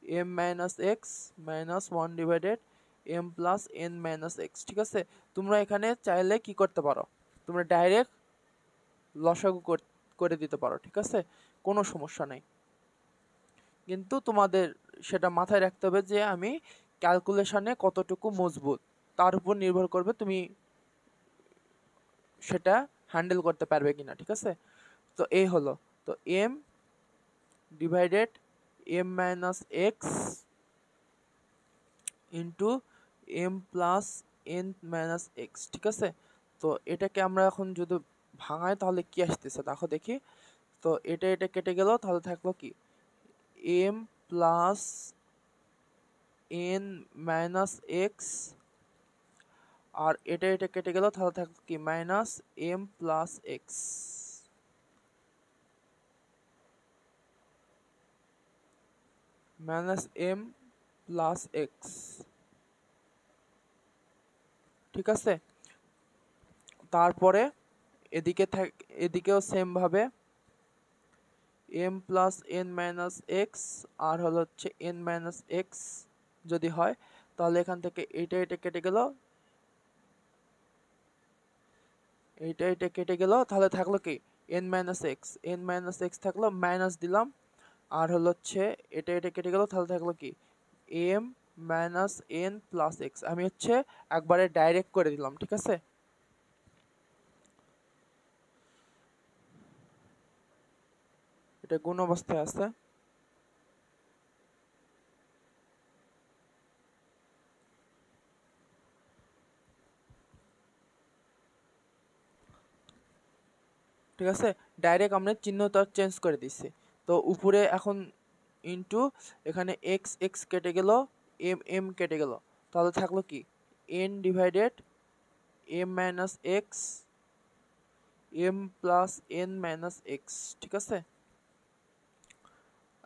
m minus x minus 1 divided m plus n minus x, ঠিক আছে। তোমরা এখানে চাইলে কি করতে পারো, তোমরা ডাইরেক্ট লসাগু করে দিতে পারো, ঠিক আছে, কোনো সমস্যা নেই। কিন্তু তোমাদের সেটা মাথায় রাখতে হবে যে আমি ক্যালকুলেশনে কতটুকু মজবুত তার উপর নির্ভর করবে তুমি সেটা হ্যান্ডেল করতে পারবে কিনা, ঠিক আছে। তো এই হলো, তো m divided m minus x into m plus n minus x, ঠিক আছে। তো এটাকে আমরা এখন যদি ভাঙাই তাহলে কি আসতেছে দেখো দেখি। তো এটা কেটে গেল, তাহলে থাকলো কি m plus n minus x, আর এটা কেটে গেল, তাহলে থাকলো কি minus m plus x, minus m plus x, ঠিক আছে। তারপরে এদিকেও সেম ভাবে m plus n minus x আর হলো হচ্ছে এন মাইনাস এক্স যদি হয়, তাহলে এখান থেকে এটা কেটে গেল, এটা কেটে গেল, তাহলে থাকলো কি এন মাইনাস এক্স থাকলো, মাইনাস দিলাম, আর হলো হচ্ছে এটা কেটে গেল, তাহলে থাকলো কি m minus n plus x. আমি হচ্ছে একবারে ডাইরেক্ট করে দিলাম, ঠিক আছে। এটা গুণ অবস্থায় আছে। ঠিক আছে, ডাইরেক্ট আমরা চিহ্নটা চেঞ্জ করে দিচ্ছি। তো উপরে এখন ইনটু এখানে এক্স এক্স কেটে গেল, এম এম কেটে গেল, তাহলে থাকলো কি n divided m minus x m plus n minus x, ঠিক আছে।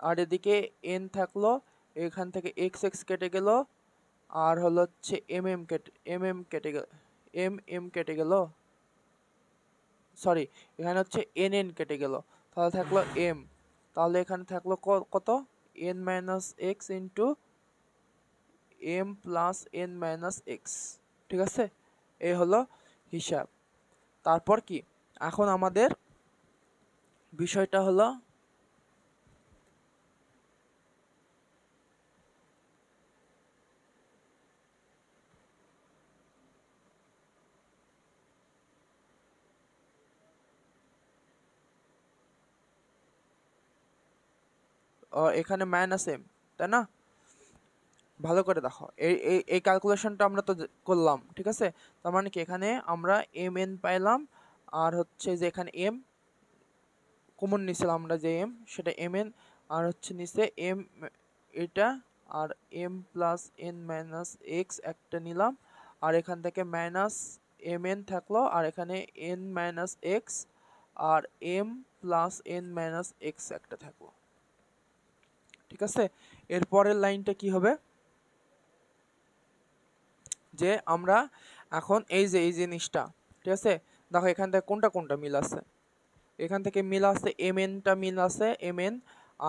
আর এদিকে এন থাকলো, এখান থেকে এক্স এক্স কেটে গেল, আর হলো হচ্ছে এম কেটে গেল, এম কেটে গেল, সরি এখানে হচ্ছে এন এন কেটে গেল, তাহলে থাকলো এম, তাহলে এখানে থাকলো কত n minus x into m plus n minus x, ঠিক আছে। এই হলো হিসাব। তারপর কি এখন আমাদের বিষয়টা হলো এখানে মাইনাস এম, তাই না। ভালো করে দেখো এই ক্যালকুলেশনটা আমরা তো করলাম, ঠিক আছে। তার মানে কি এখানে আমরা এম এন পাইলাম, আর হচ্ছে যে এখানে এম কমন নিছিলাম আমরা, যে এম সেটা এম এন, আর হচ্ছে নিচে এম এটা, আর m plus n minus x একটা নিলাম, আর এখান থেকে মাইনাস এম এন থাকলো, আর এখানে এন মাইনাস এক্স আর m plus n minus x একটা থাকলো, ঠিক আছে। এরপরের লাইনটা কি হবে, যে আমরা এখন এই জিনিসটা, ঠিক আছে, দেখো এখান থেকে কোনটা মিল আছে, এখান থেকে মিল আছে এম এনটা মিল আছে এম এন,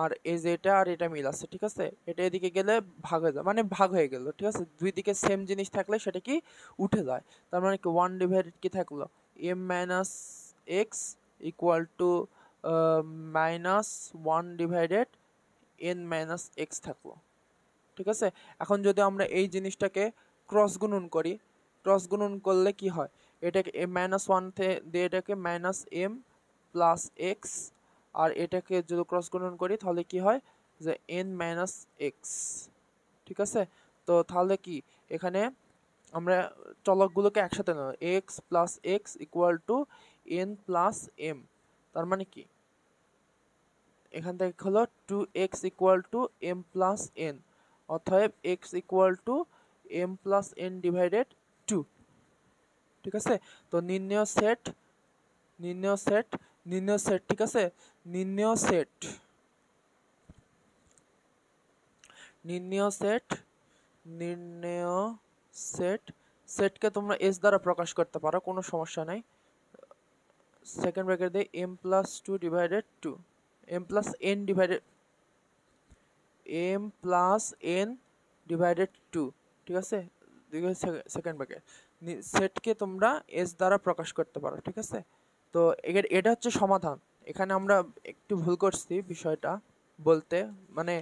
আর এই যে এটা আর এটা মিল আছে, ঠিক আছে। এটা এদিকে গেলে ভাগ হয়ে যায়, মানে ভাগ হয়ে গেল, ঠিক আছে। দুই দিকে সেম জিনিস থাকলে সেটা কি উঠে যায়, তার মানে কি ওয়ান ডিভাইডেড কি থাকলো m minus x equal to minus one divided n minus x থাকলো, ঠিক আছে। এখন যদি আমরা এই জিনিসটাকে ক্রস গুণন করি, ক্রস গুণন করলে কি হয়, এটাকে মাইনাস ওয়ান দিয়ে এটাকে মাইনাস এম প্লাস এক্স, আর এটাকে যদি ক্রস গুণন করি তাহলে কি হয় যে এন মাইনাস এক্স, ঠিক আছে। তো তাহলে কি এখানে আমরা চলকগুলোকে একসাথে নেব, x plus x equal to n plus m, তার মানে কি এখান থেকে হলো 2x equal to m plus n, অতএব x equal to m plus n divided 2। ঠিক আছে, তো নির্ণয় সেট ঠিক আছে, নির্ণয় সেট সেটকে তোমরা এস দ্বারা প্রকাশ করতে পারো, কোনো সমস্যা নাই। সেকেন্ড ব্র্যাকেট দিয়ে m plus two divided two, m plus n divided two. ঠিক আছে, সেকেন্ড ব্র্যাকেট সেটকে তোমরা এস দ্বারা প্রকাশ করতে পারো। ঠিক আছে, তো এটা হচ্ছে সমাধান। এখানে আমরা একটু ভুল করছি বিষয়টা বলতে, মানে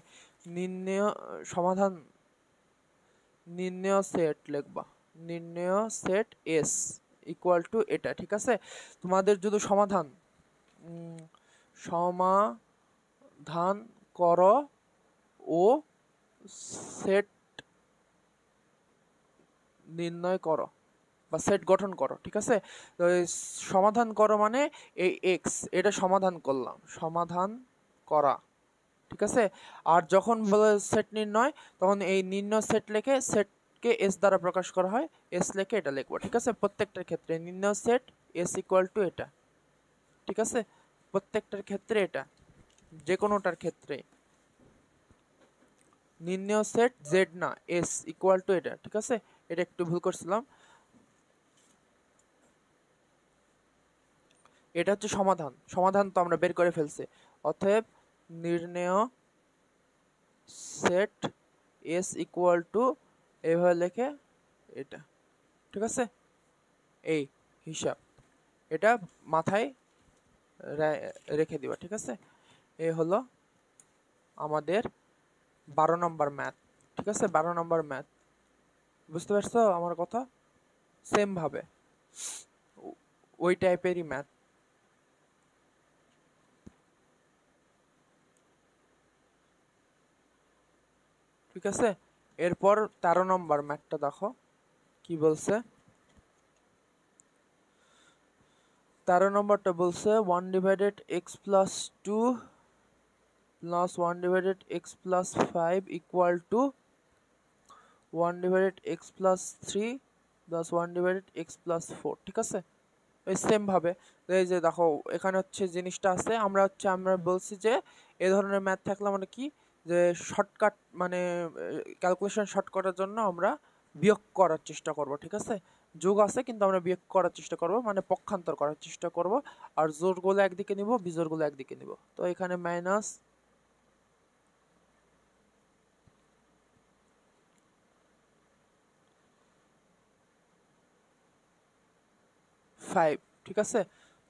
নির্ণয় সেট লিখবা, নির্ণয় সেট এস ইকুয়াল টু এটা। ঠিক আছে, তোমাদের যদি সমাধান করো ও সেট নির্ণয় করো বা সেট গঠন করো। ঠিক আছে, তো সমাধান করো মানে এই এক্স, এটা সমাধান করলাম, সমাধান করা। ঠিক আছে, আর যখন বলে সেট নির্ণয়, তখন এই নির্ণয় সেট লিখে সেটকে এস দ্বারা প্রকাশ করা হয়, এস লিখে এটা লিখবো। ঠিক আছে, প্রত্যেকটার ক্ষেত্রে নির্ণয় সেট এস ইকুয়াল টু এটা। ঠিক আছে, প্রত্যেকটার ক্ষেত্রে এটা, যে কোনোটার ক্ষেত্রে নির্ণয় সেট জেড না এস ইকুয়াল টু এটা। ঠিক আছে, এটা একটু ভুল করছিলাম। এটা হচ্ছে সমাধান তো আমরা বের করে ফেলছি, অতএব নির্ণয় সেট এস ইকুয়াল টু এইভাবে লেখে এটা। ঠিক আছে, এই হিসাব এটা মাথায় রেখে দিবা। ঠিক আছে, এই হলো আমাদের 12 নম্বর ম্যাথ। ঠিক আছে, 12 নম্বর ম্যাথ, বুঝতে পারছো আমার কথা? সেম ভাবে ওই টাইপেরই ম্যাথ। ঠিক আছে, এরপর 13 নম্বর ম্যাথটা দেখো কি বলছে। 13 নম্বরটা বলছে 1 divided x plus 2 plus 1 divided x plus 5 equal to 1 divided x plus 3 plus 1 divided x plus 4। ঠিক আছে, এই সেম ভাবে এই যে দেখো এখানে হচ্ছে জিনিসটা আছে, আমরা বলছি যে এই ধরনের ম্যাথ থাকলে মানে কি, যে শর্টকাট মানে ক্যালকুলেশন শর্ট করার জন্য আমরা বিয়োগ করার চেষ্টা করব। ঠিক আছে, যোগ আছে কিন্তু আমরা বিয়োগ করার চেষ্টা করব, মানে পক্ষান্তর করার চেষ্টা করব, আর জোড়গুলো একদিকে নিব, বিজোড়গুলো একদিকে নিব। তো এখানে মাইনাস 5। ঠিক আছে,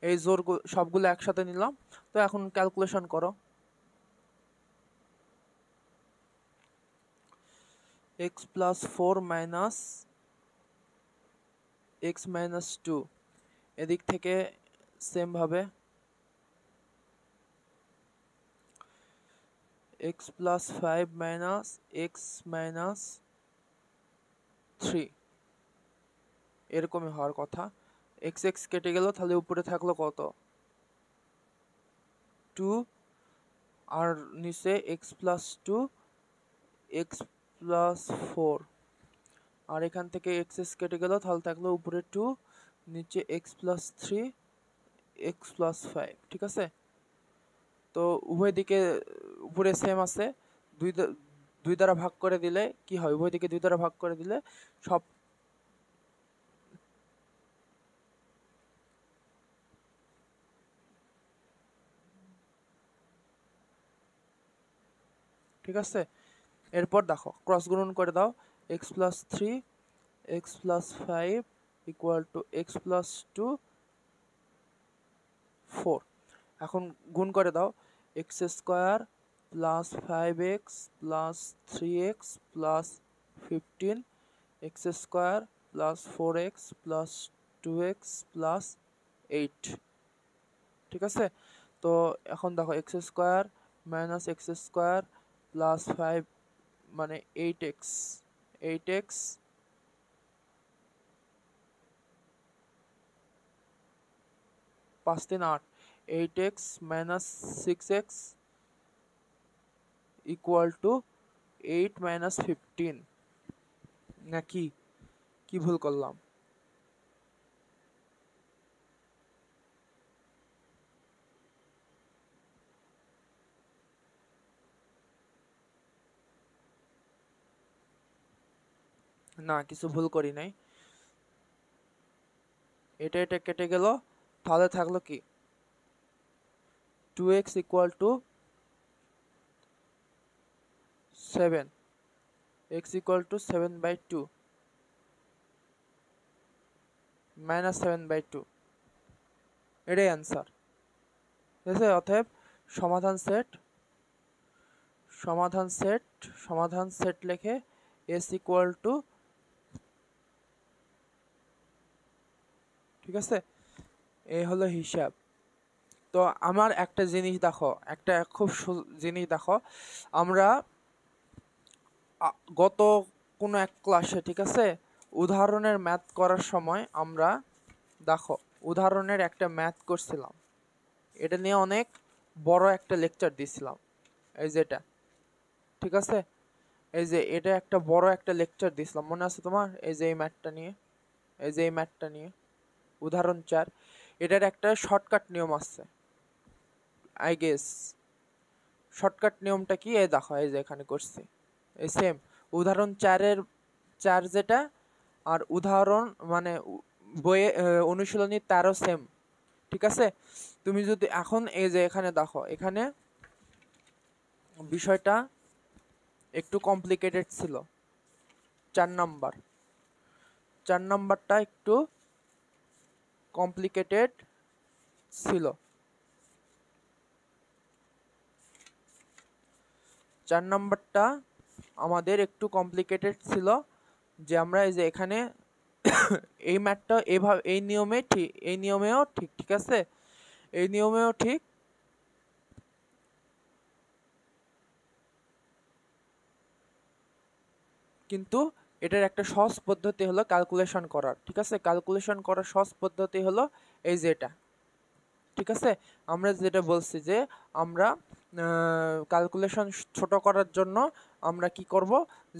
এই জোর সবগুলো একসাথে নিলাম। তো এখন ক্যালকুলেশন করো, x plus 4 minus x minus 2, এদিক থেকে সেম ভাবে x plus 5 minus x minus 3, এরকমই হওয়ার কথা। এক্স এক্স কেটে গেল, তাহলে উপরে থাকলো কত 2, আর নিচে এক্স প্লাস 2 এক্স প্লাস 4, আর এখান থেকে এক্স এক্স কেটে গেল, তাহলে থাকলো উপরে 2, নিচে এক্স প্লাস 3 এক্স প্লাস 5। ঠিক আছে, তো উভয় দিকে উপরে সেম আছে, দুই দ্বারা ভাগ করে দিলে কি হয়, উভয় দিকে 2 দ্বারা ভাগ করে দিলে সব ঠিক আছে। এরপর দেখো ক্রস গুণন করে দাও, x plus 3 x plus 5 equal to x plus 2 4। এখন গুণ করে দাও, x square plus 5x plus 3x plus 15 x square plus 4x plus 2x plus 8। ঠিক আছে, তো এখন দেখো x square minus x square plus 5 মানে 8x 5 3 8, 8x minus 6x equal to 8 minus 15, নাকি কি ভুল করলাম? না, কিছু ভুল করি নাই। এটা কেটে গেল, তাহলে থাকলো কি 2x equal two 7, x equal two 7/2 minus 7/2, এটাই অ্যান্সার। ঠিক আছে, অতএব সমাধান সেট সমাধান সেট লিখে s ইকুয়াল টু, ঠিক আছে, এই হলো হিসাব। তো আমার একটা জিনিস দেখো, একটা খুব জিনিস দেখো, আমরা গত কোনো এক ক্লাসে, ঠিক আছে, উদাহরণের ম্যাথ করার সময় আমরা দেখো উদাহরণের একটা ম্যাথ করছিলাম, এটা নিয়ে অনেক বড় একটা লেকচার দিছিলাম, এই যে এটা, ঠিক আছে, এই যে এটা একটা বড় একটা লেকচার দিছিলাম, মনে আছে তোমার? এই যে এই ম্যাথটা নিয়ে উদাহরণ 4, এটার একটা শর্টকাট নিয়ম আছে, আই গেস। শর্টকাট নিয়মটা কি? এই দেখো, এই যে এখানে করছি, এই সেম উদাহরণ 4 যেটা, আর উদাহরণ মানে বইয়ে অনুশীলনী 13 সেম, ঠিক আছে। তুমি যদি এখন এই যে এখানে দেখো, এখানে বিষয়টা একটু কমপ্লিকেটেড ছিল, 4 নাম্বারটা একটু কমপ্লিকেটেড ছিল, 4 নাম্বারটা আমাদের একটু কমপ্লিকেটেড ছিল, যে আমরা এই যে এখানে এই ম্যাথটা এইভাবে, এই নিয়মে ঠিক, এই নিয়মেও ঠিক, ঠিক আছে, এই নিয়মেও ঠিক, কিন্তু এটার একটা সহজ পদ্ধতি হলো ক্যালকুলেশন করার, ঠিক আছে। ক্যালকুলেশন করার সহজ পদ্ধতি হলো এই যে এটা, ঠিক আছে। আমরা যেটা বলছি যে আমরা ক্যালকুলেশন ছোট করার জন্য আমরা কি করব,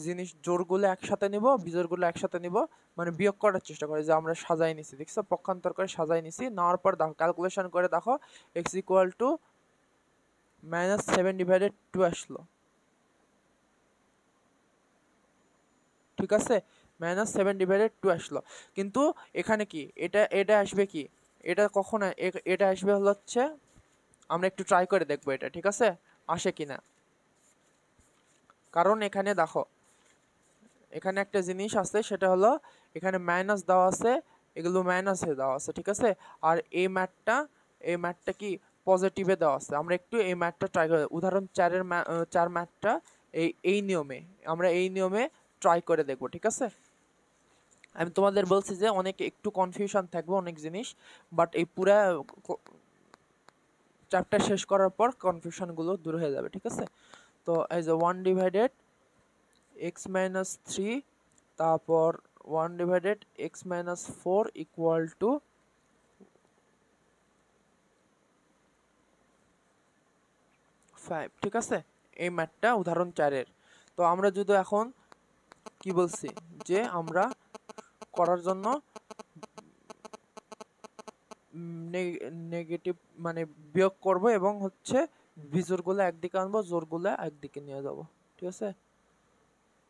জিনিস জোড়গুলো একসাথে নিব, বিজোড়গুলো একসাথে নিব, মানে বিয়োগ করার চেষ্টা করি, যে আমরা সাজাই নিছি, দেখছো, পক্ষান্তর করে সাজাই নিছি, নেওয়ার পর দেখো ক্যালকুলেশন করে দেখো x ইকুয়াল টু -7/2 আসলো, ঠিক আছে, -7/2 আসলো। কিন্তু এখানে কি এটা আসবে কি, এটা কখন এটা আসবে হচ্ছে, আমরা একটু ট্রাই করে দেখবো এটা, ঠিক আছে, আসে কিনা। কারণ এখানে দেখো, এখানে একটা জিনিস আছে, সেটা হলো এখানে মাইনাস দেওয়া আছে, এগুলো মাইনাসে দেওয়া আছে, ঠিক আছে, আর এই ম্যাথটা কি পজিটিভে দেওয়া আছে। আমরা একটু এই ম্যাথটা ট্রাই করে, উদাহরণ 4 ম্যাথটা এই নিয়মে, আমরা এই নিয়মে ট্রাই করে দেখবো, ঠিক আছে। আমি তোমাদের বলছি যে অনেক একটু কনফিউশন থাকবে অনেক জিনিস, বাট এই পুরা চ্যাপ্টার শেষ করার পর কনফিউশনগুলো দূর হয়ে যাবে, ঠিক আছে। তো এই যে 1/(x-3), তারপর 1/(x-4) ইকুয়াল টু 5, ঠিক আছে, এই ম্যাথটা উদাহরণ 4-এর। তো আমরা যদি এখন কি বলছি, যে আমরা করার জন্য নেগেটিভ মানে বিয়োগ করব, এবং হচ্ছে বিজোড়গুলো একদিকে আনবো, জোড়গুলো একদিকে নিয়ে যাব, ঠিক আছে।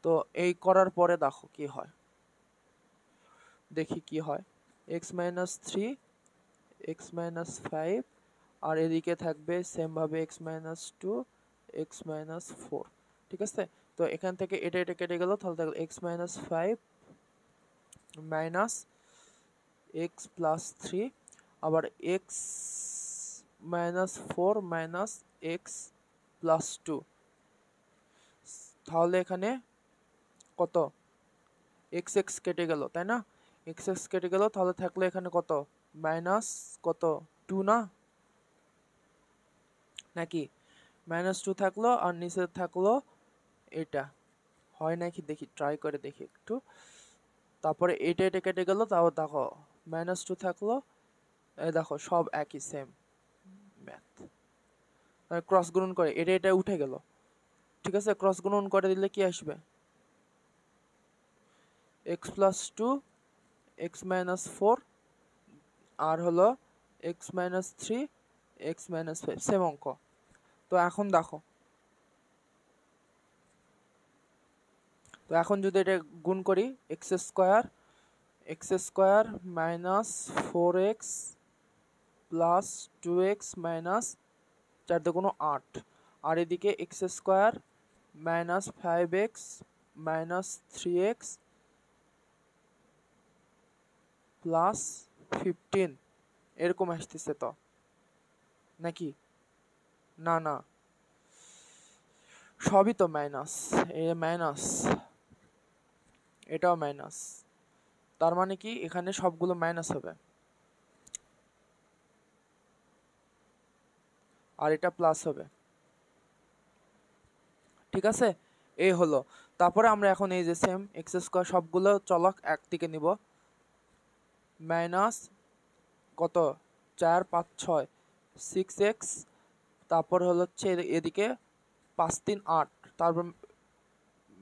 তো এই করার পরে দেখো কি হয়, দেখি কি হয়। x-3, x-5, আর এদিকে থাকবে সেম ভাবে x-2, x-4, ঠিক আছে। তো এখান থেকে এটা কেটে গেল, তাহলে থাকলো x-5 মাইনাস x+3, আবার x-4 মাইনাস x+2, তাহলে এখানে কত, x কেটে গেল, তাই না, x কেটে গেল, তাহলে থাকলো এখানে কত, মাইনাস কত, 2 না, নাকি -2 থাকলো, আর নিচে থাকলো এটা, হয় নাকি দেখি, ট্রাই করে দেখি একটু। তারপরে এটা কেটে গেল, তাও দেখো -2 থাকলো, এই দেখো সব একই সেম ম্যাথ, ক্রস গুণন করে এটা উঠে গেল, ঠিক আছে, ক্রস গুণন করে দিলে কি আসবে, x plus two x minus four আর হলো x minus three x minus five, same অঙ্ক। তো এখন দেখো, তো এখন যদি এটা গুণ করি, x square minus four x plus two x minus চার দুগুণ আট, আর এদিকে x square minus five x minus three x plus 15 এরকম আসতেছে তো নাকি? না না, সবই তো মাইনাস, এ মাইনাস, এটাও মাইনাস, তার মানে কি এখানে সবগুলো মাইনাস হবে, আর এটা প্লাস হবে। ঠিক আছে, এই হলো। তারপরে আমরা এখন এই যে সেম এক্স স্কোয়ার সবগুলো চলক একদিকে নিব, মাইনাস কত, 4 5 6 6x, তারপর হচ্ছে এদিকে 5 3 8, তারপর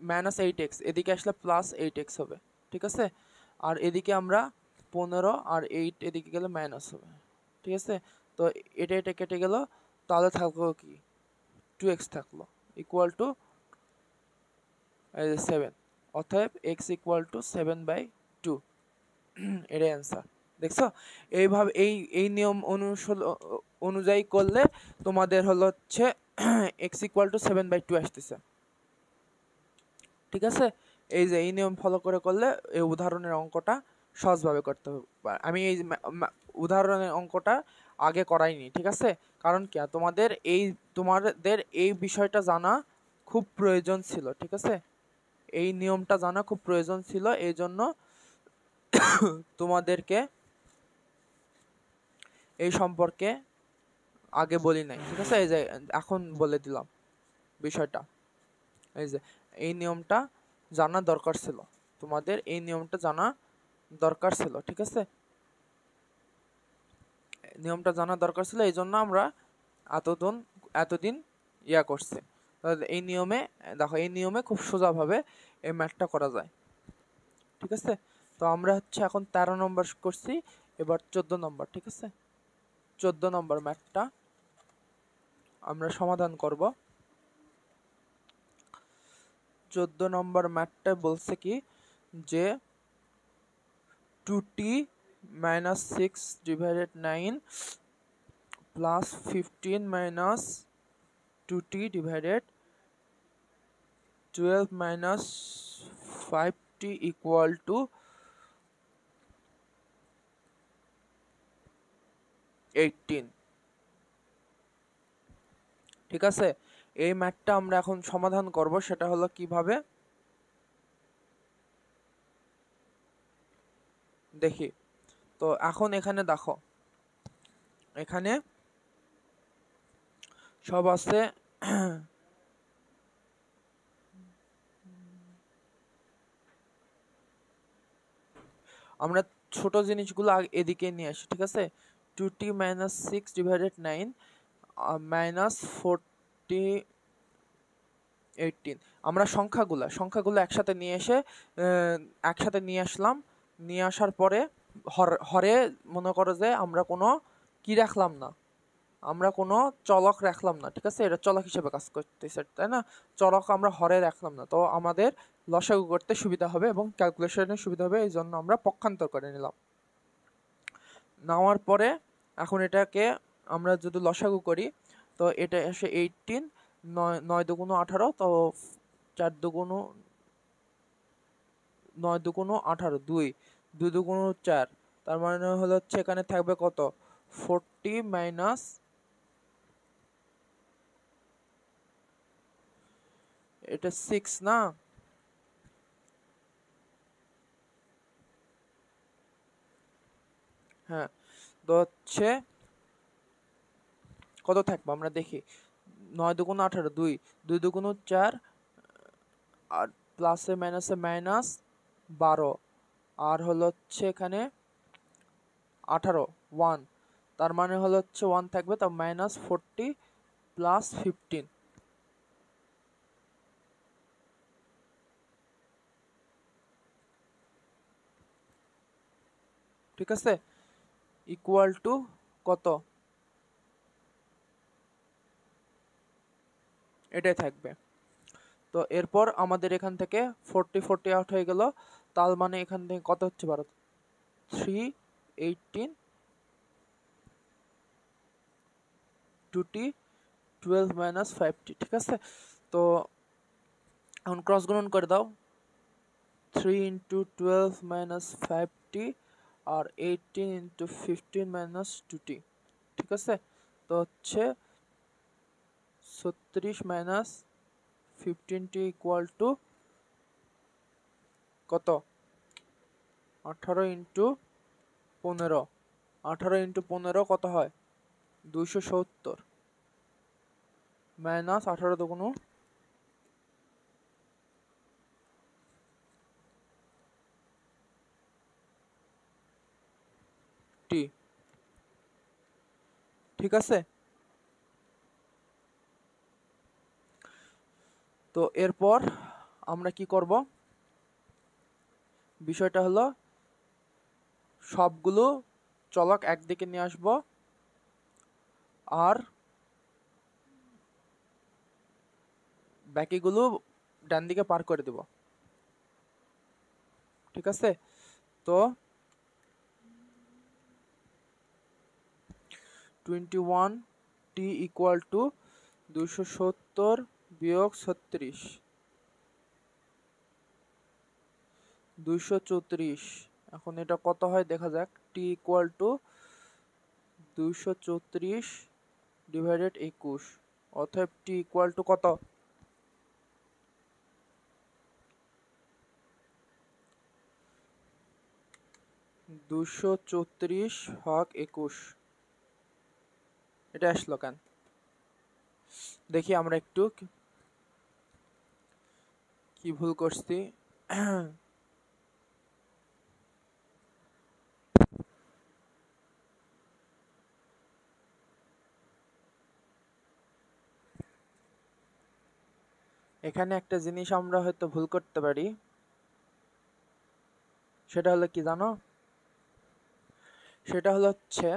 মাইনাস 8x, এদিকে আসলে প্লাস 8x হবে। ঠিক আছে, আর এদিকে আমরা 15 আর 8 এদিকে গেলে মাইনাস হবে। ঠিক আছে, তো এটা কেটে গেল, তাহলে থাকলো কি, 2x থাকলো, ইকুয়াল টু 7, অতএব x ইকুয়াল টু 7/2, এটাই অ্যান্সার। দেখছো, এইভাবে এই নিয়ম অনুযায়ী করলে তোমাদের হচ্ছে x ইকুয়াল টু 7/2 আসতেছে। ঠিক আছে, এই যে এই নিয়ম ফলো করলে এই উদাহরণের অঙ্কটা সহজভাবে করতে হবে। আমি এই উদাহরণের অঙ্কটা আগে করাইনি, ঠিক আছে, কারণ কি তোমাদের এই বিষয়টা জানা খুব প্রয়োজন ছিল। ঠিক আছে, এই নিয়মটা জানা খুব প্রয়োজন ছিল, এই জন্য তোমাদেরকে এই সম্পর্কে আগে বলি নাই। ঠিক আছে, এই যে এখন বলে দিলাম বিষয়টা, এই যে এই নিয়মটা জানা দরকার ছিল, তোমাদের এই নিয়মটা জানা দরকার ছিল। ঠিক আছে, নিয়মটা জানা দরকার ছিল, এই জন্য আমরা এতদিন ইয়া করছি। এই নিয়মে দেখো, এই নিয়মে খুব সোজাভাবে এই ম্যাথটা করা যায়। ঠিক আছে, তো আমরা এখন 13 নম্বর করছি, এবার 14 নম্বর। ঠিক আছে, 14 নম্বর ম্যাথটা আমরা সমাধান করব। 14 নম্বর ম্যাথটা বলছে কি যে 2t minus 6 divided 9 plus 15 minus 2t divided 12 minus 5t equal to 18। ঠিক আছে, এই ম্যাথটা আমরা এখন সমাধান করব, সেটা হলো কিভাবে দেখি। তো এখন এখানে দেখো, এখানে সব আছে আমরা ছোট জিনিসগুলো এদিকে নিয়ে আসি। ঠিক আছে, 2t minus 6 divided 9 minus 40 18, আমরা সংখ্যাগুলো একসাথে নিয়ে আসলাম। নিয়ে আসার পরে হরে মনে করো যে আমরা কোনো কি রাখলাম না, আমরা কোনো চলক রাখলাম না। ঠিক আছে, এটা চলক হিসেবে কাজ করতেছে, তাই না? চলক আমরা হরে রাখলাম না, তো আমাদের লসাগু করতে সুবিধা হবে এবং ক্যালকুলেশনের সুবিধা হবে, এই জন্য আমরা পক্ষান্তর করে নিলাম। নেওয়ার পরে এখন এটাকে আমরা যদি লসাগু করি, তো এটা আসে 18, 9 দুগুণ 18, তো 4 দুগুণ 9 দুগুণ 18, 2 দুগুণ 4, তার মানে হচ্ছে এখানে থাকবে কত, 40 মাইনাস এটা 6 না, হ্যাঁ, তো হচ্ছে কত থাকবে আমরা দেখি, 9 দুগুণ 18, 2 দুগুণ 4, আর প্লাসে মাইনাসে মাইনাস 12, আর হচ্ছে এখানে 18 1, তার মানে হচ্ছে 1 থাকবে, তো -40 + 15, ঠিক আছে, ইকুয়াল টু কত, এটাই থাকবে। তো এরপর আমাদের এখান থেকে 40 আউট হয়ে গেল, তার মানে এখান থেকে কত হচ্ছে ভারত, 318 2t 12 মাইনাস 5t। ঠিক আছে, তো এখন ক্রস গুণন করে দাও, 3 ইন্টু 12 মাইনাস 5t আর 18 ইন্টু 15 মাইনাস 2t। ঠিক আছে, তো হচ্ছে 36 মাইনাস 15t ইকুয়াল টু কত, 18 ইন্টু 15, 18 ইন্টু 15 কত হয়, 270 মাইনাস 18 দুগুণ টি। ঠিক আছে, তো এরপর আমরা কি করব, বিষয়টা হলো সবগুলো চলক একদিকে নিয়ে আসব আর বাকিগুলো ডান দিকে পার করে দেব। ঠিক আছে, তো 21t ইকুয়াল টু 270 বিয়োগ 36 234। এখন এটা কত হয় দেখা যাক, t ইকুয়াল টু 234 ডিভাইডেড 21, অতএব t ইকুয়াল টু কত, 234 ভাগ 21। এটা আসলো কেন দেখি, আমরা একটু কি ভুল করছি। এখানে একটা জিনিস আমরা হয়তো ভুল করতে পারি, সেটা হলো কি জানো, সেটা হলো হচ্ছে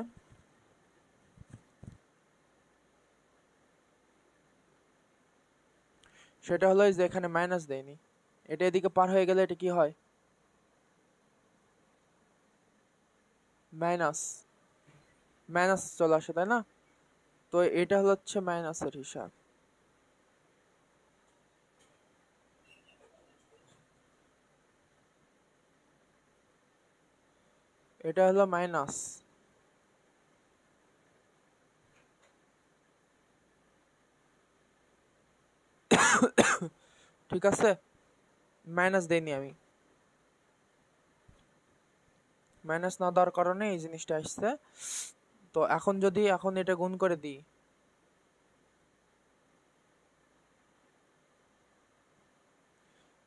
যে এখানে মাইনাস দেয়নি, এটা এদিকে পার হয়ে গেলে এটা কি হয়, মাইনাস মাইনাস চলে আসে, তাই না? তো এটা হলো হচ্ছে মাইনাসের হিসাব, এটা হলো মাইনাস। ঠিক আছে, মাইনাস দেইনি আমি, মাইনাস না দেওয়ার কারণে এই জিনিসটা আসছে। তো এখন যদি এটা গুণ করে দিই,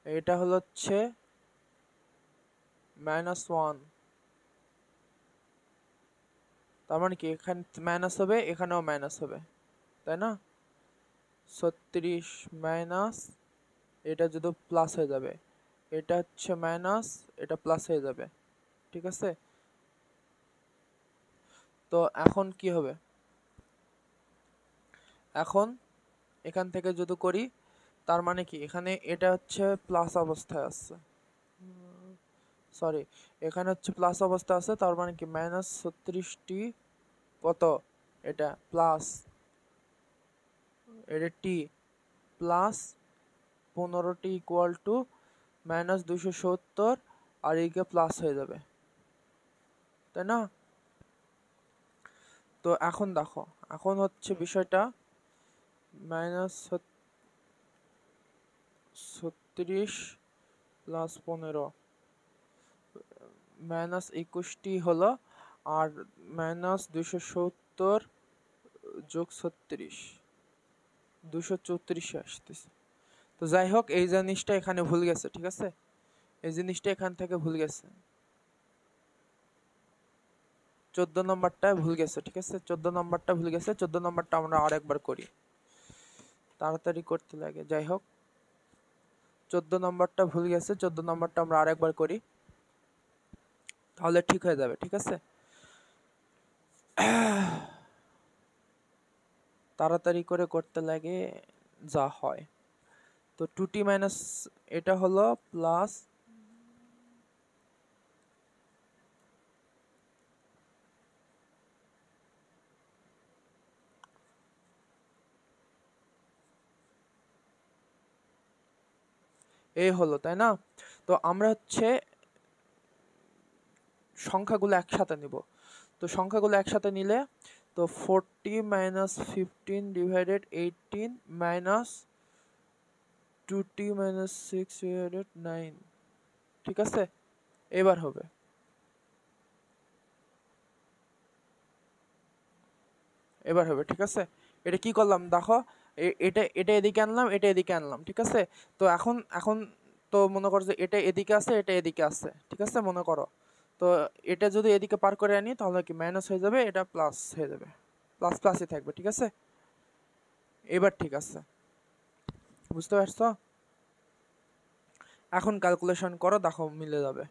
এটা হলো হচ্ছে -1, তার মানে কি এখানে মাইনাস হবে, এখানেও মাইনাস হবে, তাই না? 36 মাইনাস, এটা যদি প্লাস হয়ে যাবে, এটা হচ্ছে মাইনাস, এটা প্লাস হয়ে যাবে। ঠিক আছে, তো এখন কি হবে, এখন এখান থেকে যদি করি, তার মানে কি এখানে এটা হচ্ছে প্লাস অবস্থায় আছে, সরি, এখানে হচ্ছে প্লাস অবস্থা আছে, তার মানে কি -36টি কত, এটা প্লাস, এটা টি প্লাস 15টি ইকুয়াল টু -270, আর এইকে প্লাস হয়ে যাবে, তাই না? তো এখন দেখো, এখন হচ্ছে বিষয়টা -36 প্লাস 15 -21টি হলো, আর -270 যোগ 36 234 আসতেছে। তো যাই হোক, এই জিনিসটা এখানে ভুল গেছে। ঠিক আছে, এই জিনিসটা এখান থেকে ভুল গেছে, 14 নম্বরটা ভুল গেছে। ঠিক আছে, 14 নম্বরটা ভুল গেছে, 14 নম্বরটা আমরা আরেকবার করি, তাড়াতাড়ি করতে লাগে। যাই হোক, 14 নম্বরটা ভুল গেছে, 14 নম্বরটা আমরা আরেকবার করি, তাহলে ঠিক হয়ে যাবে। ঠিক আছে, তাড়াতাড়ি করে করতে লাগে যা হয়। তো 2t মাইনাস এটা হলো প্লাস এই হলো, তাই না? তো আমরা হচ্ছে সংখ্যাগুলো একসাথে নিব। তো সংখ্যাগুলো একসাথে নিলে তো 40 minus 15 divided 18 minus 2t minus 6 divided 9। ঠিক আছে, এবার হবে ঠিক আছে। এটা কি করলাম দেখো, এটা এটা এদিকে আনলাম, এটা এদিকে আনলাম। ঠিক আছে, তো এখন এখন তো মনে করো যে এটা এদিকে আছে, এটা এদিকে আছে। ঠিক আছে, মনে করো তো এটা যদি এদিকে পার করে আনি তাহলে কি মাইনাস হয়ে যাবে, এটা প্লাস হয়ে যাবে, প্লাস প্লাসই থাকবে। ঠিক আছে, এবার ঠিক আছে, বুঝতে পারছো? এখন ক্যালকুলেশন করো, দেখো মিলে যাবে।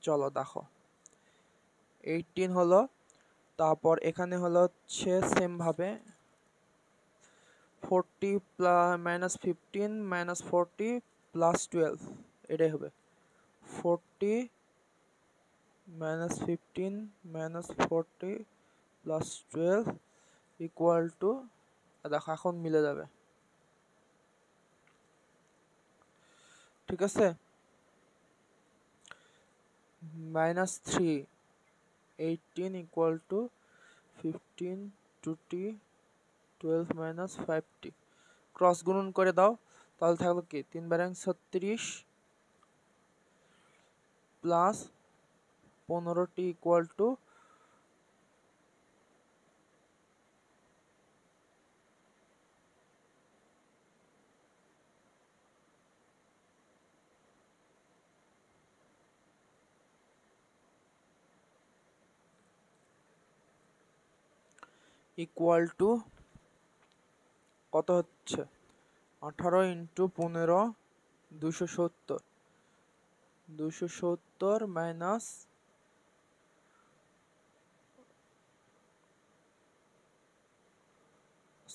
চলো দেখো, 18 হলো, তারপর এখানে হলো হচ্ছে সেম ভাবে 40 মাইনাস 15 মাইনাস 40 প্লাস 12, এটাই হবে 40 minus 15 minus 40 plus 12 equal to, দেখো এখন মিলে যাবে। ঠিক আছে, minus 3 18 equal to 15 2t 12 minus 5t, cross গুণন করে দাও, তাহলে থাকলো কি 3 বারাং 36 plus 15t equal to equal to কত হচ্ছে 18 ইন্টু 15 270, 270 মাইনাস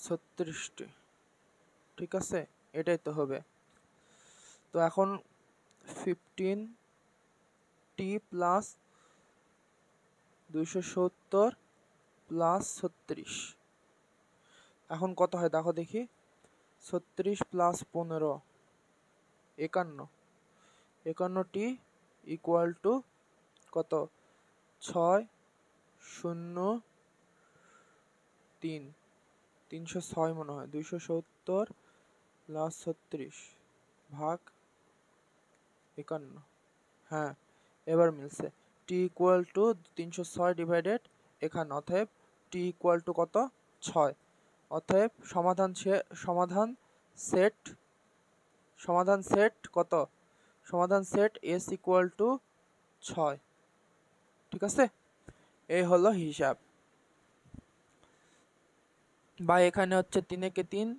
36টি। ঠিক আছে, এটাই তো হবে। তো এখন 15t প্লাস 270 প্লাস 36, এখন কত হয় দেখো দেখি, 36 প্লাস 15 51, 51টি ইকুয়াল টু কত 6 0 3 306 মনে হয়, 270 প্লাস 36 ভাগ 51। হ্যাঁ, এবার মিলছে। টি ইকুয়াল টু 306 ডিভাইডেড এখানে, অতএব টি ইকুয়াল টু কত 6। অতএব সেট সমাধান সেট কত, সমাধান সেট এস ইকুয়াল টু 6। ঠিক আছে, এই হলো হিসাব। বা এখানে হচ্ছে 3 একে 3,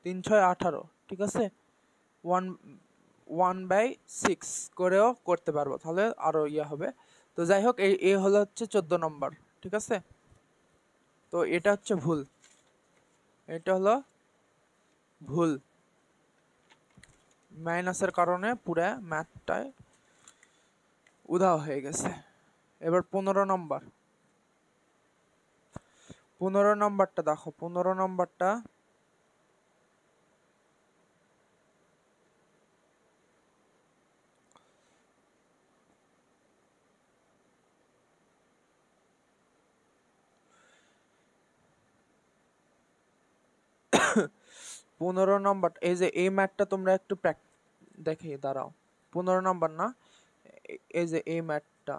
3 6 18। ঠিক আছে, 1/6 করেও করতে পারবো, তাহলে আরো ইয়া হবে। তো যাই হোক, এই হলো হচ্ছে 14 নম্বর। ঠিক আছে, তো এটা হচ্ছে ভুল, এটা হলো ভুল, মাইনাসের কারণে পুরো ম্যাথটায় উধাও হয়ে গেছে। এবার 15 নম্বর, 15 নম্বরটা দেখো, 15 নম্বরটা পনেরো নম্বর, এই যে এই ম্যাথটা তোমরা একটু দেখে দাঁড়াও। 15 নম্বর না, এই যে এই ম্যাথটা,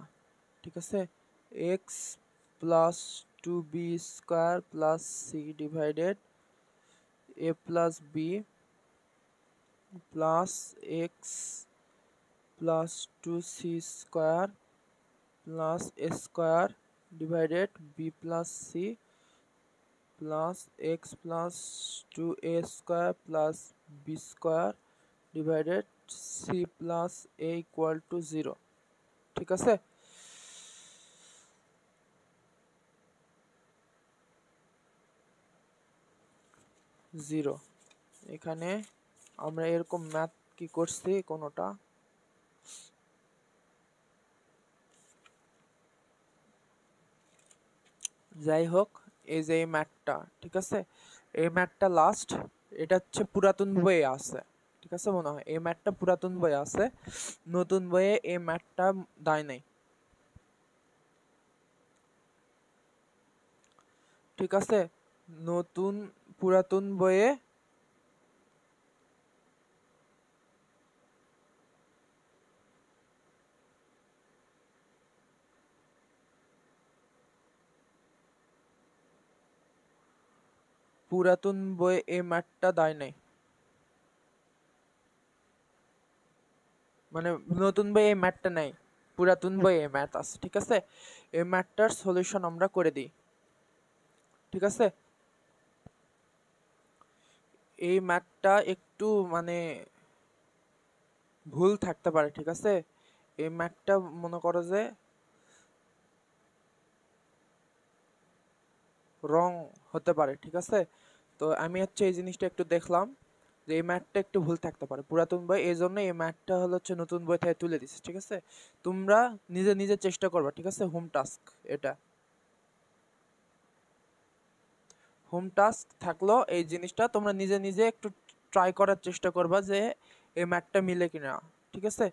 ঠিক আছে, x plus 2b square plus c divided a plus b plus x plus 2c square plus a square divided b plus c plus x plus 2a square plus b square divided c plus a equal to 0। ঠিক আছে, zero. এখানে আমরা এরকম math কি করছি কোনোটা, যাই হোক এই যে এই ম্যাথটা, ঠিক আছে, এই ম্যাথটা লাস্ট, এটা হচ্ছে পুরাতন বইয়ে আছে, ঠিক আছে, মনে হয় এই ম্যাথটা পুরাতন বইয়ে আছে, নতুন বইয়ে এই ম্যাথটা দেয় নাই। ঠিক আছে, নতুন পুরাতন বইয়ে এই ম্যাথটা দেয় নাই, মানে নতুন বইয়ে এই ম্যাথটা নাই, পুরাতন বইয়ে এই ম্যাথ আছে। ঠিক আছে, এই ম্যাথটার সলিউশন আমরা করে দিই। ঠিক আছে, এই ম্যাথটা একটু মানে ভুল থাকতে পারে। ঠিক আছে, এই ম্যাথটা মনে করো যে রং হতে পারে। ঠিক আছে, তো আমি হচ্ছে এই জিনিসটা একটু দেখলাম যে এই ম্যাথটা একটু ভুল থাকতে পারে পুরাতন বই, এই জন্য এই ম্যাথটা হচ্ছে নতুন বই থেকে তুলে দিচ্ছে। ঠিক আছে, তোমরা নিজে নিজে চেষ্টা করবা। ঠিক আছে, হোম টাস্ক, এটা হোম টাস্ক থাকলো, এই জিনিসটা তোমরা নিজে নিজে একটু ট্রাই করার চেষ্টা করবা যে এই ম্যাথটা মিলে কিনা। ঠিক আছে,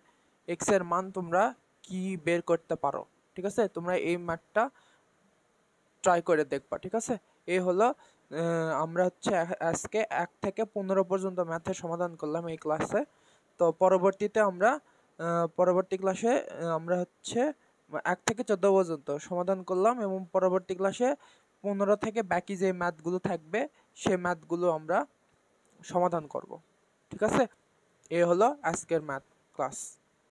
এক্স এর মান তোমরা কি বের করতে পারো। ঠিক আছে, তোমরা এই ম্যাথটা ট্রাই করে দেখবা। ঠিক আছে, এই হলো আমরা হচ্ছে আজকে 1 থেকে 15 পর্যন্ত ম্যাথের সমাধান করলাম এই ক্লাসে। তো পরবর্তীতে আমরা পরবর্তী ক্লাসে আমরা হচ্ছে 1 থেকে 14 পর্যন্ত সমাধান করলাম, এবং পরবর্তী ক্লাসে 15 থেকে বাকি যে ম্যাথগুলো থাকবে সেই ম্যাথগুলো আমরা সমাধান করব। ঠিক আছে, এই হলো আজকের ম্যাথ ক্লাস।